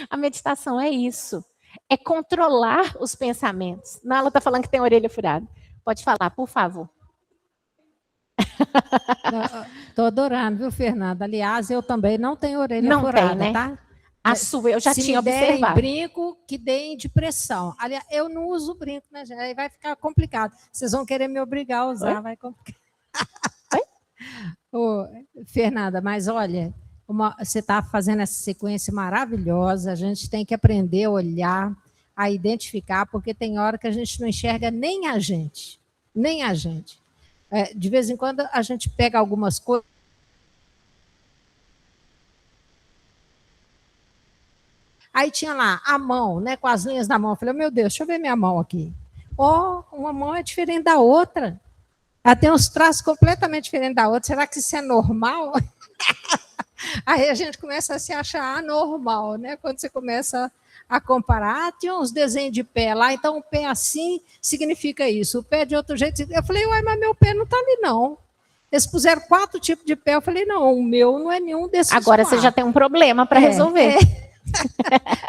a meditação é isso. É controlar os pensamentos. Não, ela está falando que tem a orelha furada. Pode falar, por favor. Estou adorando, viu, Fernanda? Aliás, eu também não tenho orelha Não furada, tem, né? tá? A sua eu já tinha Se me derem observado. brinco, que deem de pressão. Aliás, eu não uso brinco, né, gente? Aí vai ficar complicado. Vocês vão querer me obrigar a usar, vai complicar. Ô, Fernanda, mas olha, você está fazendo essa sequência maravilhosa, a gente tem que aprender a olhar, a identificar, porque tem hora que a gente não enxerga nem a gente. Nem a gente. De vez em quando a gente pega algumas coisas. Aí tinha lá a mão, né, com as linhas da mão. Eu falei, meu Deus, deixa eu ver minha mão aqui. Uma mão é diferente da outra. Ela tem uns traços completamente diferentes da outra. Será que isso é normal? Aí a gente começa a se achar anormal, né? Quando você começa a comparar. Tinha uns desenhos de pé lá, então o pé assim significa isso. O pé de outro jeito. Eu falei, uai, mas meu pé não está ali, não. Eles puseram 4 tipos de pé. Eu falei, não, o meu não é nenhum desses. Agora 4. você já tem um problema para resolver.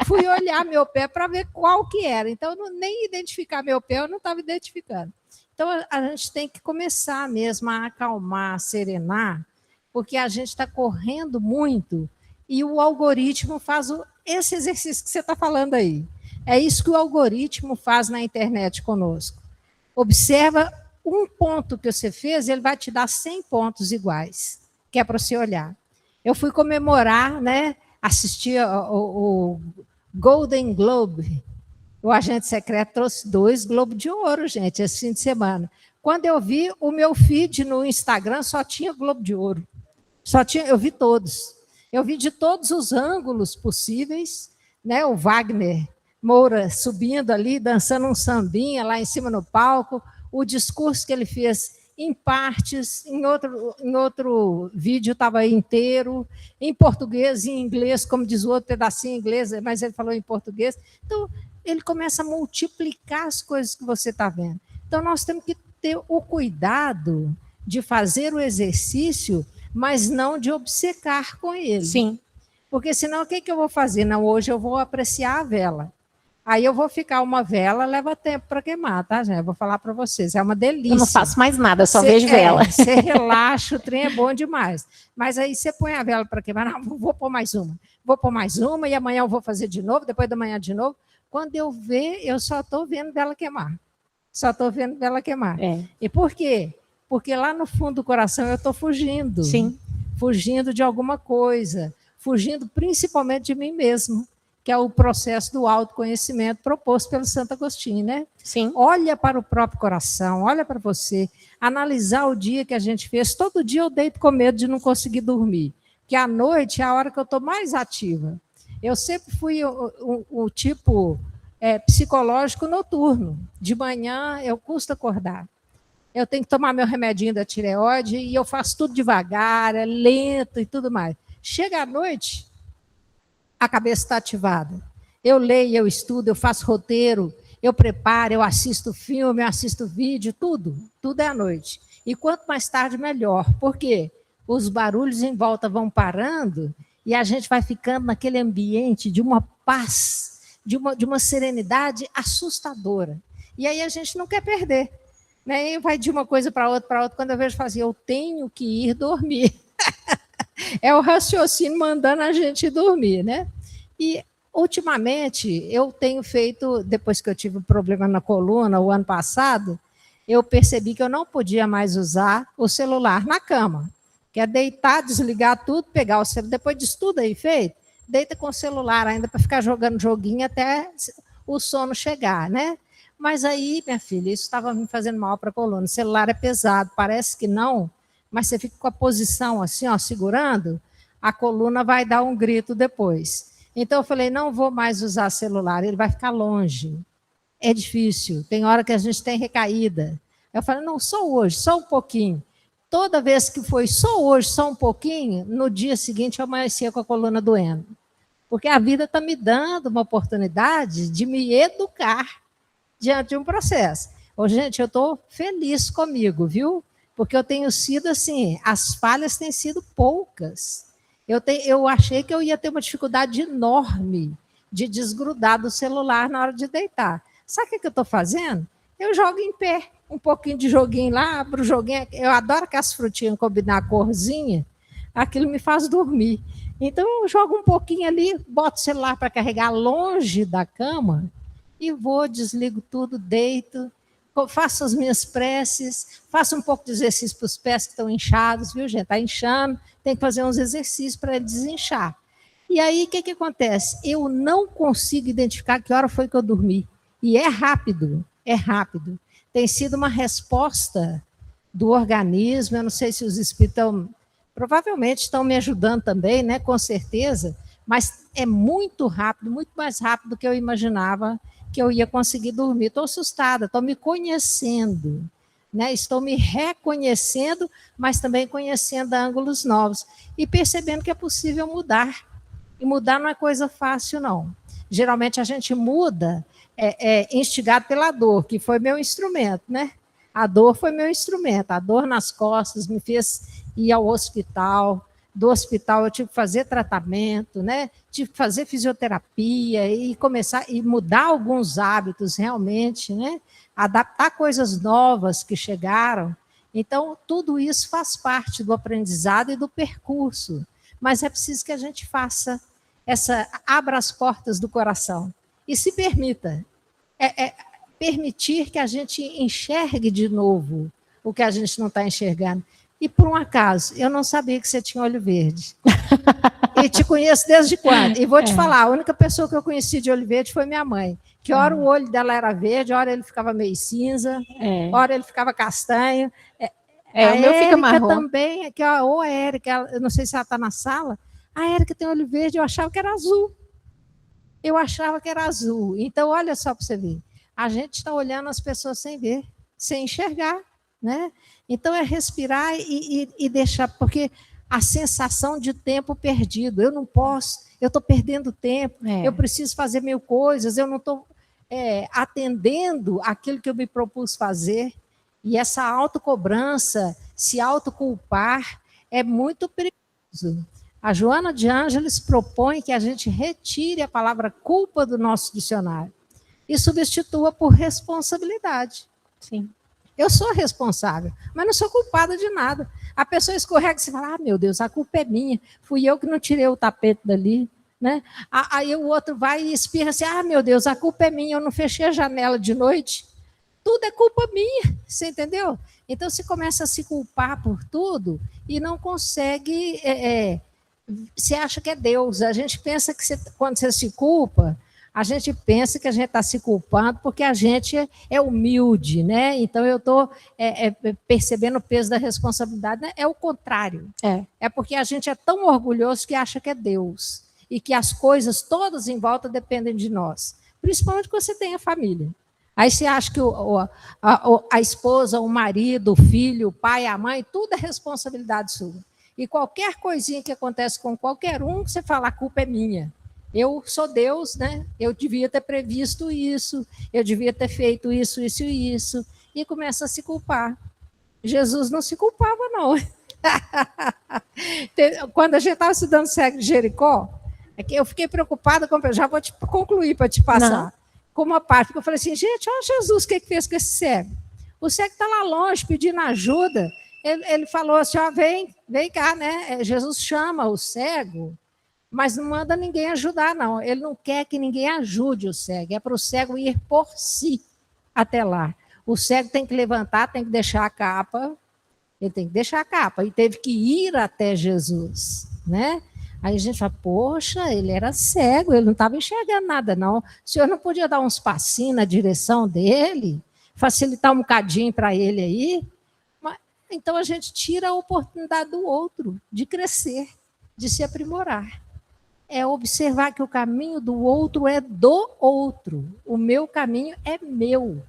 Fui olhar meu pé para ver qual que era. Então, nem identificar meu pé, eu não estava identificando. Então, a gente tem que começar mesmo a acalmar, a serenar, porque a gente está correndo muito e o algoritmo faz esse exercício que você está falando aí. É isso que o algoritmo faz na internet conosco. Observa um ponto que você fez, ele vai te dar 100 pontos iguais, que é para você olhar. Eu fui comemorar, né? Assisti o Golden Globe. O agente secreto trouxe 2 Globos de Ouro, gente, esse fim de semana. Quando eu vi, o meu feed no Instagram só tinha Globo de Ouro. Eu vi todos. Eu vi de todos os ângulos possíveis, né? O Wagner Moura subindo ali, dançando um sambinha lá em cima no palco, o discurso que ele fez em partes, em outro vídeo estava inteiro, em português e em inglês, como diz o outro, pedacinho em inglês, mas ele falou em português. Então, ele começa a multiplicar as coisas que você está vendo. Então, nós temos que ter o cuidado de fazer o exercício, mas não de obcecar com ele. Sim. Porque senão, o que eu vou fazer? Não, hoje eu vou apreciar a vela. Aí eu vou ficar uma vela, leva tempo para queimar, tá, gente? Eu vou falar para vocês, é uma delícia. Eu não faço mais nada, só vejo vela. Você relaxa, o trem é bom demais. Mas aí você põe a vela para queimar, não, vou pôr mais uma. Vou pôr mais uma e amanhã eu vou fazer de novo, depois da manhã de novo. Quando eu ver, eu só estou vendo vela queimar. Só estou vendo vela queimar. E por quê? Porque lá no fundo do coração eu estou fugindo. Sim. Fugindo de alguma coisa. Fugindo principalmente de mim mesmo, que é o processo do autoconhecimento proposto pelo Santo Agostinho, né? Sim. Olha para o próprio coração, olha para você, analisar o dia que a gente fez. Todo dia eu deito com medo de não conseguir dormir, que à noite é a hora que eu estou mais ativa. Eu sempre fui o tipo psicológico noturno. De manhã eu custo acordar. Eu tenho que tomar meu remedinho da tireoide e eu faço tudo devagar, é lento e tudo mais. Chega à noite, a cabeça está ativada. Eu leio, eu estudo, eu faço roteiro, eu preparo, eu assisto filme, eu assisto vídeo, tudo é à noite. E quanto mais tarde, melhor. Por quê? Os barulhos em volta vão parando e a gente vai ficando naquele ambiente de uma paz, de uma serenidade assustadora. E aí a gente não quer perder. Né? E vai de uma coisa para outra. Quando eu vejo, eu falo assim, eu tenho que ir dormir. É o raciocínio mandando a gente dormir, né? E, ultimamente, eu tenho feito, depois que eu tive um problema na coluna, o ano passado, eu percebi que eu não podia mais usar o celular na cama. Que é deitar, desligar tudo, pegar o celular, depois disso tudo aí feito, deita com o celular ainda para ficar jogando joguinho até o sono chegar, né? Mas aí, minha filha, isso estava me fazendo mal para a coluna. O celular é pesado, parece que não, mas você fica com a posição assim, ó, segurando, a coluna vai dar um grito depois. Então, eu falei, não vou mais usar celular, ele vai ficar longe. É difícil, tem hora que a gente tem recaída. Eu falei, não, só hoje, só um pouquinho. Toda vez que foi só hoje, só um pouquinho, no dia seguinte eu amanhecia com a coluna doendo. Porque a vida está me dando uma oportunidade de me educar diante de um processo. Ô, gente, eu estou feliz comigo, viu? Porque eu tenho sido assim, as falhas têm sido poucas. Eu achei que eu ia ter uma dificuldade enorme de desgrudar do celular na hora de deitar. Sabe o que eu estou fazendo? Eu jogo em pé, um pouquinho de joguinho lá, abro o joguinho. Eu adoro que as frutinhas combinar a corzinha, aquilo me faz dormir. Então, eu jogo um pouquinho ali, boto o celular para carregar longe da cama e vou, desligo tudo, deito, faço as minhas preces, faço um pouco de exercício para os pés que estão inchados, viu, gente? Está inchando, tem que fazer uns exercícios para desinchar. E aí, o que acontece? Eu não consigo identificar que hora foi que eu dormi. E é rápido, é rápido. Tem sido uma resposta do organismo, eu não sei se os espíritos provavelmente estão me ajudando também, né? Com certeza, mas é muito rápido, muito mais rápido do que eu imaginava que eu ia conseguir dormir. Estou assustada, estou me conhecendo, né? Estou me reconhecendo, mas também conhecendo ângulos novos e percebendo que é possível mudar. E mudar não é coisa fácil, não. Geralmente a gente muda instigado pela dor, que foi meu instrumento, né? A dor foi meu instrumento, a dor nas costas me fez ir ao hospital. Do hospital eu tive que fazer tratamento, né? Tive que fazer fisioterapia e começar e mudar alguns hábitos realmente, né? Adaptar coisas novas que chegaram. Então, tudo isso faz parte do aprendizado e do percurso. Mas é preciso que a gente faça abra as portas do coração e se permita. Permitir que a gente enxergue de novo o que a gente não está enxergando. E, por um acaso, eu não sabia que você tinha olho verde. E te conheço desde quando? E vou te falar, a única pessoa que eu conheci de olho verde foi minha mãe. Que hora o olho dela era verde, hora ele ficava meio cinza, hora ele ficava castanho. O meu fica marrom. Também, que a Érica, eu não sei se ela está na sala, a Érica tem olho verde, eu achava que era azul. Então, olha só para você ver. A gente está olhando as pessoas sem ver, sem enxergar, né? Então, é respirar e deixar, porque a sensação de tempo perdido, eu não posso, eu estou perdendo tempo, eu preciso fazer 1000 coisas, eu não estou atendendo aquilo que eu me propus fazer, e essa autocobrança, se autoculpar, é muito perigoso. A Joana de Ângeles propõe que a gente retire a palavra culpa do nosso dicionário e substitua por responsabilidade. Sim. Eu sou responsável, mas não sou culpada de nada. A pessoa escorrega e você fala, meu Deus, a culpa é minha, fui eu que não tirei o tapete dali. Né? Aí o outro vai e espirra assim, meu Deus, a culpa é minha, eu não fechei a janela de noite. Tudo é culpa minha, você entendeu? Então, você começa a se culpar por tudo e não consegue... você acha que é Deus. A gente pensa que quando você se culpa, a gente pensa que a gente está se culpando porque a gente é humilde, né? Então, eu estou percebendo o peso da responsabilidade. Né? É o contrário. É porque a gente é tão orgulhoso que acha que é Deus e que as coisas todas em volta dependem de nós. Principalmente quando você tem a família. Aí você acha que a esposa, o marido, o filho, o pai, a mãe, tudo é responsabilidade sua. E qualquer coisinha que acontece com qualquer um, você fala, a culpa é minha. Eu sou Deus, né? Eu devia ter previsto isso, eu devia ter feito isso, isso e isso. E começa a se culpar. Jesus não se culpava, não. Quando a gente estava estudando o cego de Jericó, eu fiquei preocupada, já vou te concluir para te passar. Não. Com uma parte, porque eu falei assim, gente, olha Jesus, o que fez com esse cego? O cego está lá longe, pedindo ajuda. Ele falou assim, vem cá, né? Jesus chama o cego, mas não manda ninguém ajudar, não. Ele não quer que ninguém ajude o cego, é para o cego ir por si até lá. O cego tem que levantar, tem que deixar a capa, ele tem que deixar a capa, e teve que ir até Jesus, né? Aí a gente fala, poxa, ele era cego, ele não estava enxergando nada, não. O senhor não podia dar uns passinhos na direção dele, facilitar um bocadinho para ele aí? Mas, então a gente tira a oportunidade do outro de crescer, de se aprimorar. É observar que o caminho do outro é do outro. O meu caminho é meu.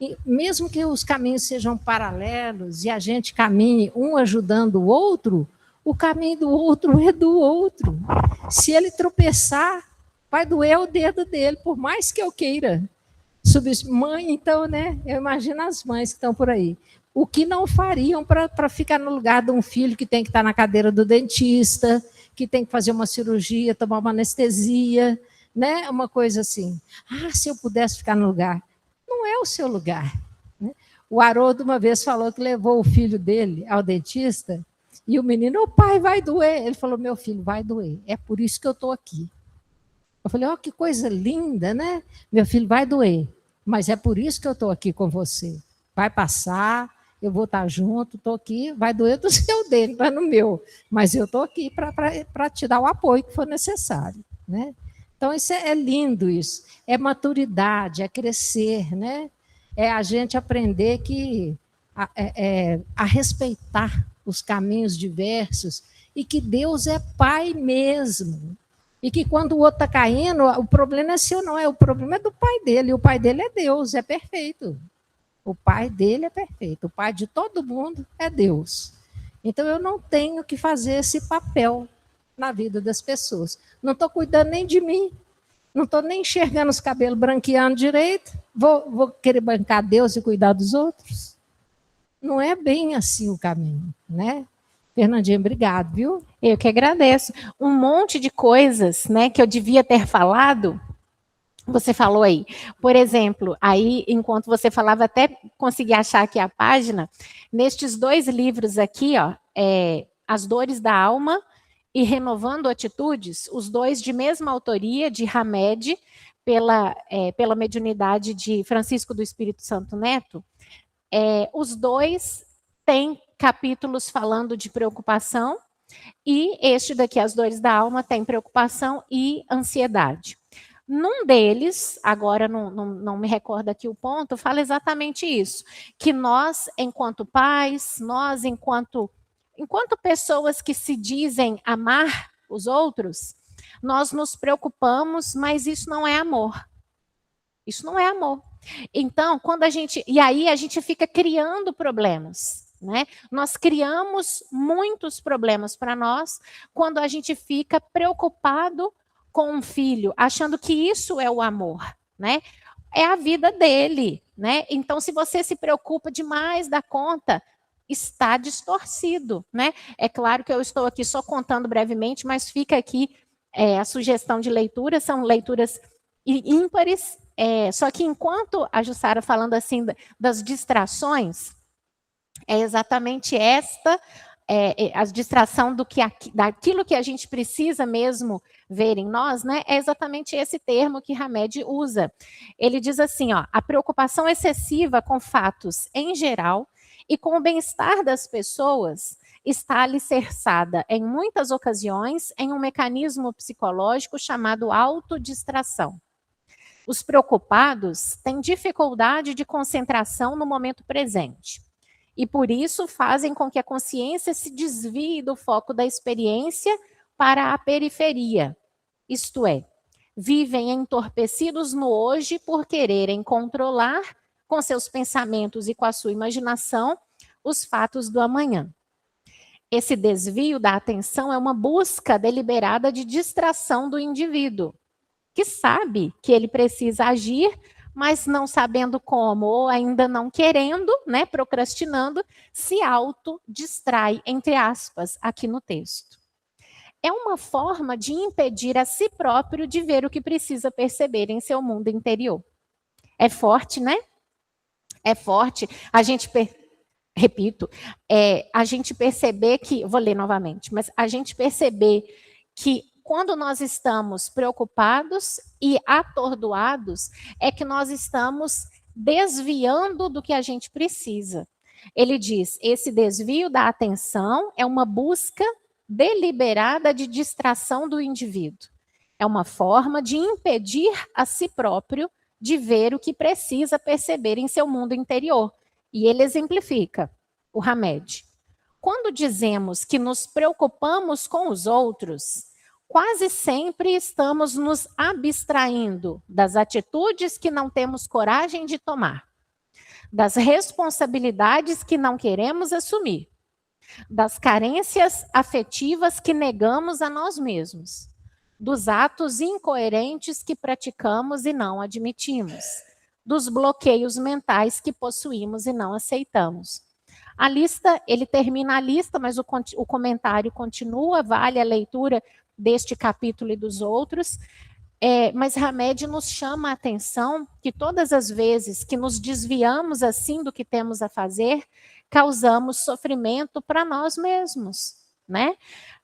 E mesmo que os caminhos sejam paralelos e a gente caminhe um ajudando o outro, o caminho do outro é do outro. Se ele tropeçar, vai doer o dedo dele, por mais que eu queira. Mãe, então, né? Eu imagino as mães que estão por aí. O que não fariam para ficar no lugar de um filho que tem que estar na cadeira do dentista, que tem que fazer uma cirurgia, tomar uma anestesia, né? Uma coisa assim, se eu pudesse ficar no lugar. Não é o seu lugar. Né? O Haroldo uma vez falou que levou o filho dele ao dentista e o menino, o pai, vai doer. Ele falou, meu filho, vai doer. É por isso que eu estou aqui. Eu falei, que coisa linda, né? Meu filho, vai doer. Mas é por isso que eu estou aqui com você. Vai passar, eu vou estar junto, estou aqui, vai doer do seu dele, não é no meu. Mas eu estou aqui para te dar o apoio que for necessário. Né? Então, isso é lindo, isso. É maturidade, é crescer, né? É a gente aprender a respeitar os caminhos diversos e que Deus é Pai mesmo. E que quando o outro está caindo, o problema é seu, não é? O problema é do pai dele. E o pai dele é Deus, é perfeito. O pai dele é perfeito. O pai de todo mundo é Deus. Então, eu não tenho que fazer esse papel na vida das pessoas. Não estou cuidando nem de mim. Não estou nem enxergando os cabelos branqueando direito. Vou querer bancar Deus e cuidar dos outros? Não é bem assim o caminho, né? Fernandinha, obrigado, viu? Eu que agradeço. Um monte de coisas, né, que eu devia ter falado, você falou aí. Por exemplo, aí, enquanto você falava, até consegui achar aqui a página, nestes 2 livros aqui, As Dores da Alma e Renovando Atitudes, os 2 de mesma autoria, de Hamed, pela mediunidade de Francisco do Espírito Santo Neto, os 2 têm capítulos falando de preocupação, e este daqui, As Dores da Alma, tem preocupação e ansiedade. Num deles, agora não me recordo aqui o ponto, fala exatamente isso, que nós, enquanto pais, nós, enquanto pessoas que se dizem amar os outros, nós nos preocupamos, mas isso não é amor. Isso não é amor. Então, e aí a gente fica criando problemas. Né? Nós criamos muitos problemas para nós quando a gente fica preocupado com um filho, achando que isso é o amor, né? É a vida dele, né? Então, se você se preocupa demais da conta, está distorcido, né? É claro que eu estou aqui só contando brevemente, mas fica aqui a sugestão de leitura, são leituras ímpares, só que enquanto a Jussara falando assim das distrações, é exatamente a distração daquilo que a gente precisa mesmo ver em nós, né? É exatamente esse termo que Hamed usa. Ele diz assim, a preocupação excessiva com fatos em geral e com o bem-estar das pessoas está alicerçada, em muitas ocasiões, em um mecanismo psicológico chamado autodistração. Os preocupados têm dificuldade de concentração no momento presente. E por isso fazem com que a consciência se desvie do foco da experiência para a periferia. Isto é, vivem entorpecidos no hoje por quererem controlar com seus pensamentos e com a sua imaginação os fatos do amanhã. Esse desvio da atenção é uma busca deliberada de distração do indivíduo, que sabe que ele precisa agir, mas não sabendo como, ou ainda não querendo, né, procrastinando, se autodistrai, entre aspas, aqui no texto. É uma forma de impedir a si próprio de ver o que precisa perceber em seu mundo interior. É forte, né? É forte. A gente, repito, a gente perceber que, vou ler novamente, mas a gente perceber que quando nós estamos preocupados e atordoados, é que nós estamos desviando do que a gente precisa. Ele diz, esse desvio da atenção é uma busca deliberada de distração do indivíduo. É uma forma de impedir a si próprio de ver o que precisa perceber em seu mundo interior. E ele exemplifica, o Hamed. Quando dizemos que nos preocupamos com os outros, quase sempre estamos nos abstraindo das atitudes que não temos coragem de tomar, das responsabilidades que não queremos assumir, das carências afetivas que negamos a nós mesmos, dos atos incoerentes que praticamos e não admitimos, dos bloqueios mentais que possuímos e não aceitamos. A lista, ele termina a lista, mas o comentário continua, vale a leitura deste capítulo e dos outros. Mas Hamed nos chama a atenção que todas as vezes que nos desviamos assim do que temos a fazer, causamos sofrimento para nós mesmos, né?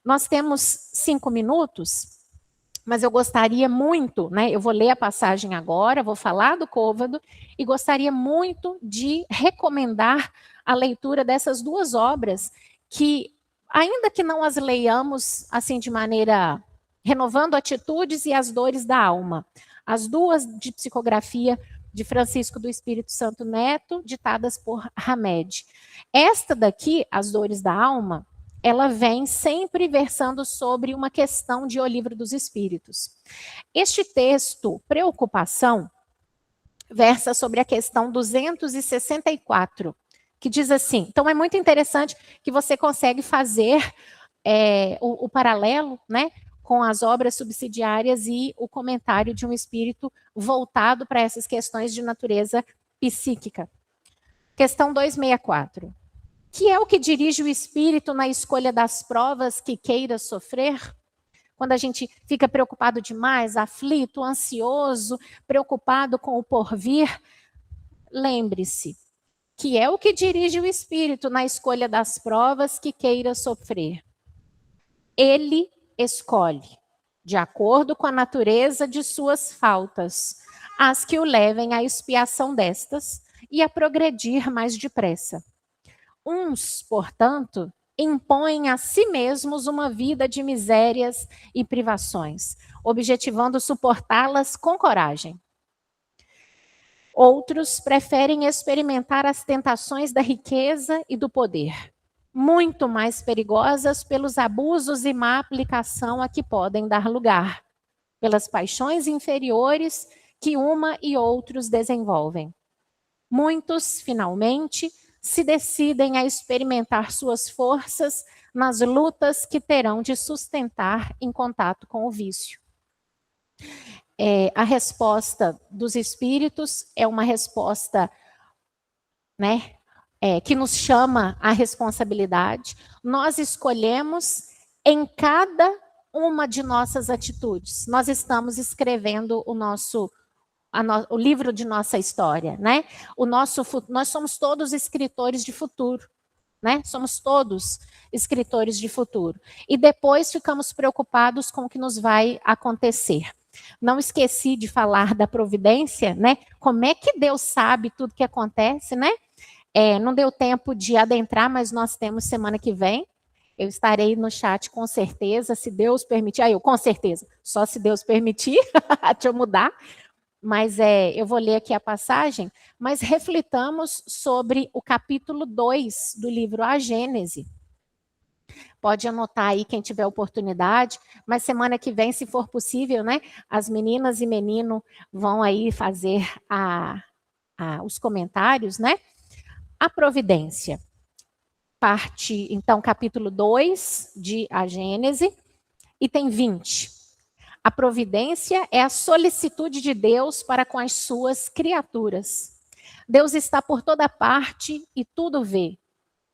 Nós temos 5 minutos, mas eu gostaria muito, né? Eu vou ler a passagem agora, vou falar do côvado e gostaria muito de recomendar a leitura dessas 2 obras que, ainda que não as leiamos assim de maneira renovando atitudes e as dores da alma, as 2 de psicografia de Francisco do Espírito Santo Neto, ditadas por Hamed. Esta daqui, As Dores da Alma, ela vem sempre versando sobre uma questão de O Livro dos Espíritos. Este texto, Preocupação, versa sobre a questão 264, que diz assim, então é muito interessante que você consegue fazer o paralelo, né, com as obras subsidiárias e o comentário de um espírito voltado para essas questões de natureza psíquica. Questão 264. Que é o que dirige o espírito na escolha das provas que queira sofrer? Quando a gente fica preocupado demais, aflito, ansioso, preocupado com o porvir, lembre-se, que é o que dirige o espírito na escolha das provas que queira sofrer. Ele escolhe, de acordo com a natureza de suas faltas, as que o levem à expiação destas e a progredir mais depressa. Uns, portanto, impõem a si mesmos uma vida de misérias e privações, objetivando suportá-las com coragem. Outros preferem experimentar as tentações da riqueza e do poder, muito mais perigosas pelos abusos e má aplicação a que podem dar lugar, pelas paixões inferiores que uma e outros desenvolvem. Muitos, finalmente, se decidem a experimentar suas forças nas lutas que terão de sustentar em contato com o vício. A resposta dos espíritos é uma resposta, né, que nos chama à responsabilidade. Nós escolhemos em cada uma de nossas atitudes. Nós estamos escrevendo o livro de nossa história, né? Nós somos todos escritores de futuro, né? Somos todos escritores de futuro. E depois ficamos preocupados com o que nos vai acontecer. Não esqueci de falar da providência, né? Como é que Deus sabe tudo que acontece, né? Não deu tempo de adentrar, mas nós temos semana que vem. Eu estarei no chat com certeza, se Deus permitir. Com certeza, só se Deus permitir, deixa eu mudar. Mas eu vou ler aqui a passagem, mas reflitamos sobre o capítulo 2 do livro A Gênese. Pode anotar aí quem tiver oportunidade, mas semana que vem, se for possível, né, as meninas e menino vão aí fazer os comentários, né? A providência. Parte, então, capítulo 2 de A Gênese, item 20. A providência é a solicitude de Deus para com as suas criaturas. Deus está por toda parte e tudo vê,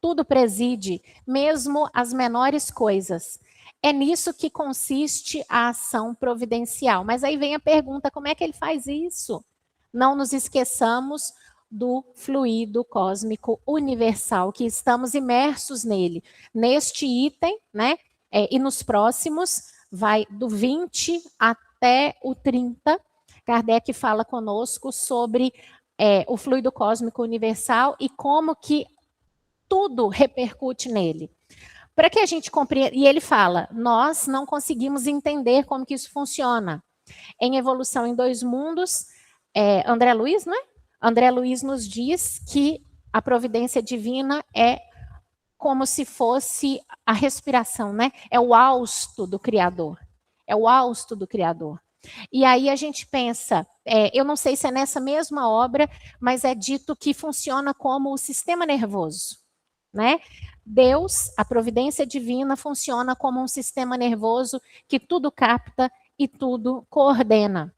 tudo preside, mesmo as menores coisas. É nisso que consiste a ação providencial. Mas aí vem a pergunta, como é que ele faz isso? Não nos esqueçamos do fluido cósmico universal, que estamos imersos nele. Neste item, né, e nos próximos, vai do 20 até o 30, Kardec fala conosco sobre o fluido cósmico universal e como que tudo repercute nele. Para que a gente compreenda, e ele fala, nós não conseguimos entender como que isso funciona. Em Evolução em Dois Mundos, André Luiz, não é? André Luiz nos diz que a providência divina é como se fosse a respiração, né? É o hausto do Criador. É o hausto do Criador. E aí a gente pensa, eu não sei se é nessa mesma obra, mas é dito que funciona como o sistema nervoso, né? Deus, a providência divina, funciona como um sistema nervoso que tudo capta e tudo coordena.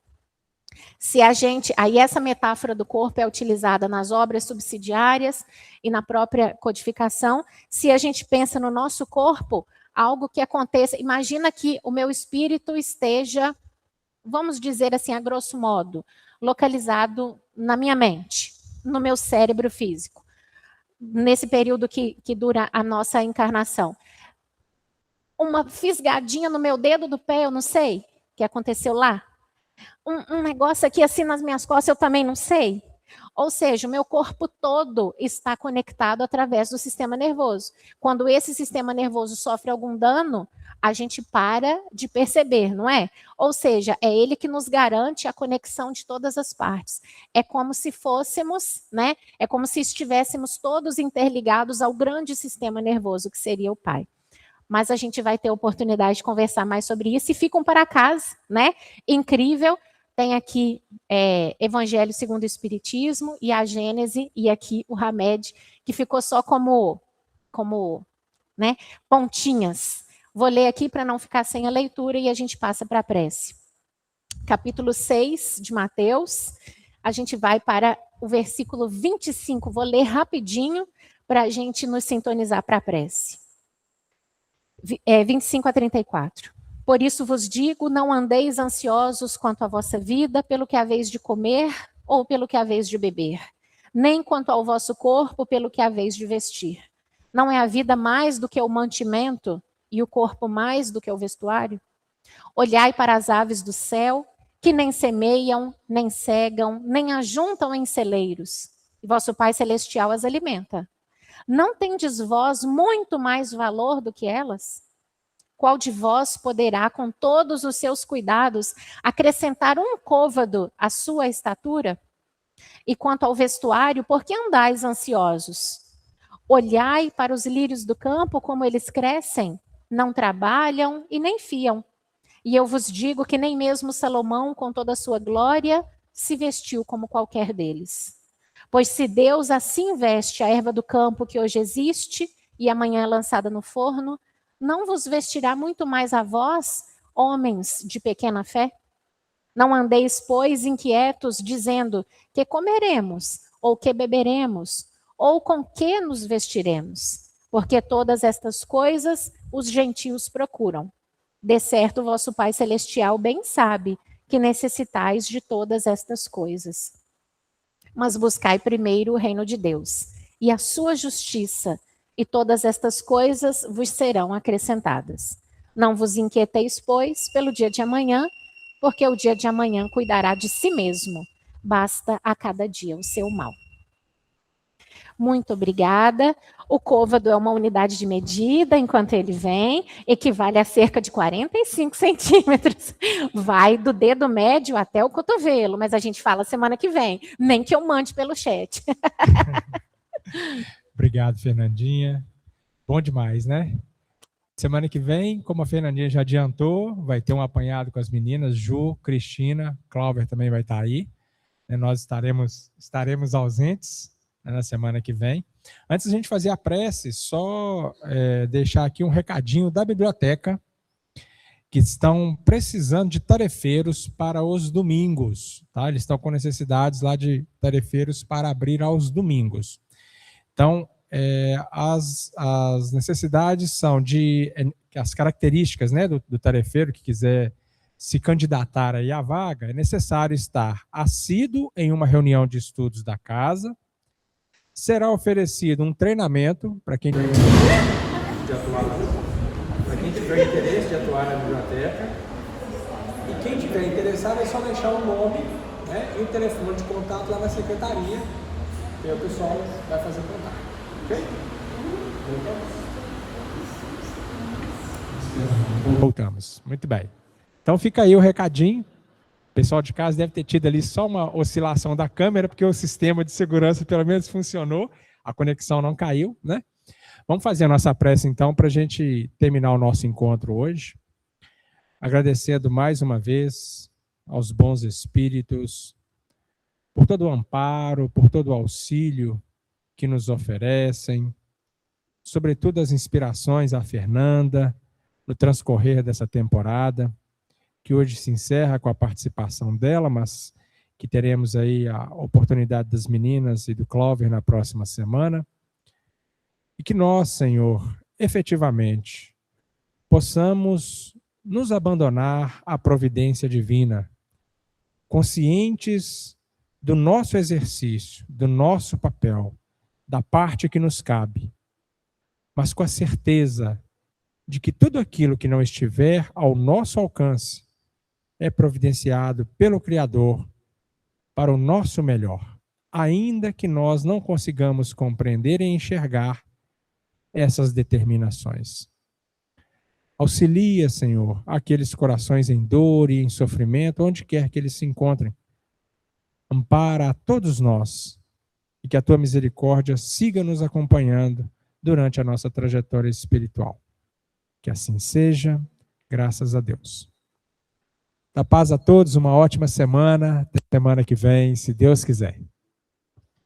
Se a gente, aí essa metáfora do corpo é utilizada nas obras subsidiárias e na própria codificação. Se a gente pensa no nosso corpo, algo que aconteça, imagina que o meu espírito esteja vamos dizer assim, a grosso modo, localizado na minha mente, no meu cérebro físico, nesse período que dura a nossa encarnação. Uma fisgadinha no meu dedo do pé, eu não sei o que aconteceu lá. Um negócio aqui assim nas minhas costas, eu também não sei. Ou seja, o meu corpo todo está conectado através do sistema nervoso. Quando esse sistema nervoso sofre algum dano, a gente para de perceber, não é? Ou seja, é ele que nos garante a conexão de todas as partes. É como se fôssemos, né? É como se estivéssemos todos interligados ao grande sistema nervoso, que seria o Pai. Mas a gente vai ter oportunidade de conversar mais sobre isso. E ficam para casa, né? Incrível. Tem aqui Evangelho segundo o Espiritismo e a Gênese, e aqui o Hamed, que ficou só como né, pontinhas. Vou ler aqui para não ficar sem a leitura e a gente passa para a prece. Capítulo 6 de Mateus, a gente vai para o versículo 25. Vou ler rapidinho para a gente nos sintonizar para a prece. 25 a 34. Por isso vos digo, não andeis ansiosos quanto à vossa vida, pelo que haveis de comer ou pelo que haveis de beber, nem quanto ao vosso corpo, pelo que haveis de vestir. Não é a vida mais do que o mantimento e o corpo mais do que o vestuário? Olhai para as aves do céu, que nem semeiam, nem cegam, nem ajuntam em celeiros, e vosso Pai Celestial as alimenta. Não tendes vós muito mais valor do que elas? Qual de vós poderá, com todos os seus cuidados, acrescentar um côvado à sua estatura? E quanto ao vestuário, por que andais ansiosos? Olhai para os lírios do campo, como eles crescem, não trabalham e nem fiam. E eu vos digo que nem mesmo Salomão, com toda a sua glória, se vestiu como qualquer deles. Pois se Deus assim veste a erva do campo que hoje existe e amanhã é lançada no forno, não vos vestirá muito mais a vós, homens de pequena fé? Não andeis, pois, inquietos, dizendo que comeremos, ou que beberemos, ou com que nos vestiremos, porque todas estas coisas os gentios procuram. De certo, vosso Pai Celestial bem sabe que necessitais de todas estas coisas. Mas buscai primeiro o reino de Deus e a sua justiça, e todas estas coisas vos serão acrescentadas. Não vos inquieteis, pois, pelo dia de amanhã, porque o dia de amanhã cuidará de si mesmo. Basta a cada dia o seu mal. Muito obrigada. O côvado é uma unidade de medida, enquanto ele vem, equivale a cerca de 45 centímetros. Vai do dedo médio até o cotovelo, mas a gente fala semana que vem, nem que eu mande pelo chat. Obrigado, Fernandinha. Bom demais, né? Semana que vem, como a Fernandinha já adiantou, vai ter um apanhado com as meninas, Ju, Cristina, Cláudia também vai estar aí. Nós estaremos ausentes na semana que vem. Antes da gente fazer a prece, só deixar aqui um recadinho da biblioteca, que estão precisando de tarefeiros para os domingos. Tá? Eles estão com necessidades lá de tarefeiros para abrir aos domingos. Então, as necessidades são as características, né, do tarefeiro que quiser se candidatar aí à vaga, é necessário estar assíduo em uma reunião de estudos da casa. Será oferecido um treinamento para quem tiver interesse de atuar na biblioteca. E quem tiver interessado é só deixar o nome, né, e o telefone de contato lá na secretaria, que aí o pessoal vai fazer contato. Ok? Voltamos. Muito bem. Então fica aí o recadinho. O pessoal de casa deve ter tido ali só uma oscilação da câmera, porque o sistema de segurança pelo menos funcionou, a conexão não caiu, né? Vamos fazer a nossa prece então para a gente terminar o nosso encontro hoje. Agradecendo mais uma vez aos bons espíritos por todo o amparo, por todo o auxílio que nos oferecem, sobretudo as inspirações à Fernanda no transcorrer dessa temporada, que hoje se encerra com a participação dela, mas que teremos aí a oportunidade das meninas e do Cláudio na próxima semana. E que nós, Senhor, efetivamente, possamos nos abandonar à providência divina, conscientes do nosso exercício, do nosso papel, da parte que nos cabe, mas com a certeza de que tudo aquilo que não estiver ao nosso alcance é providenciado pelo Criador para o nosso melhor, ainda que nós não consigamos compreender e enxergar essas determinações. Auxilia, Senhor, aqueles corações em dor e em sofrimento, onde quer que eles se encontrem. Ampara a todos nós e que a tua misericórdia siga nos acompanhando durante a nossa trajetória espiritual. Que assim seja, graças a Deus. Da paz a todos, uma ótima semana, até semana que vem, se Deus quiser.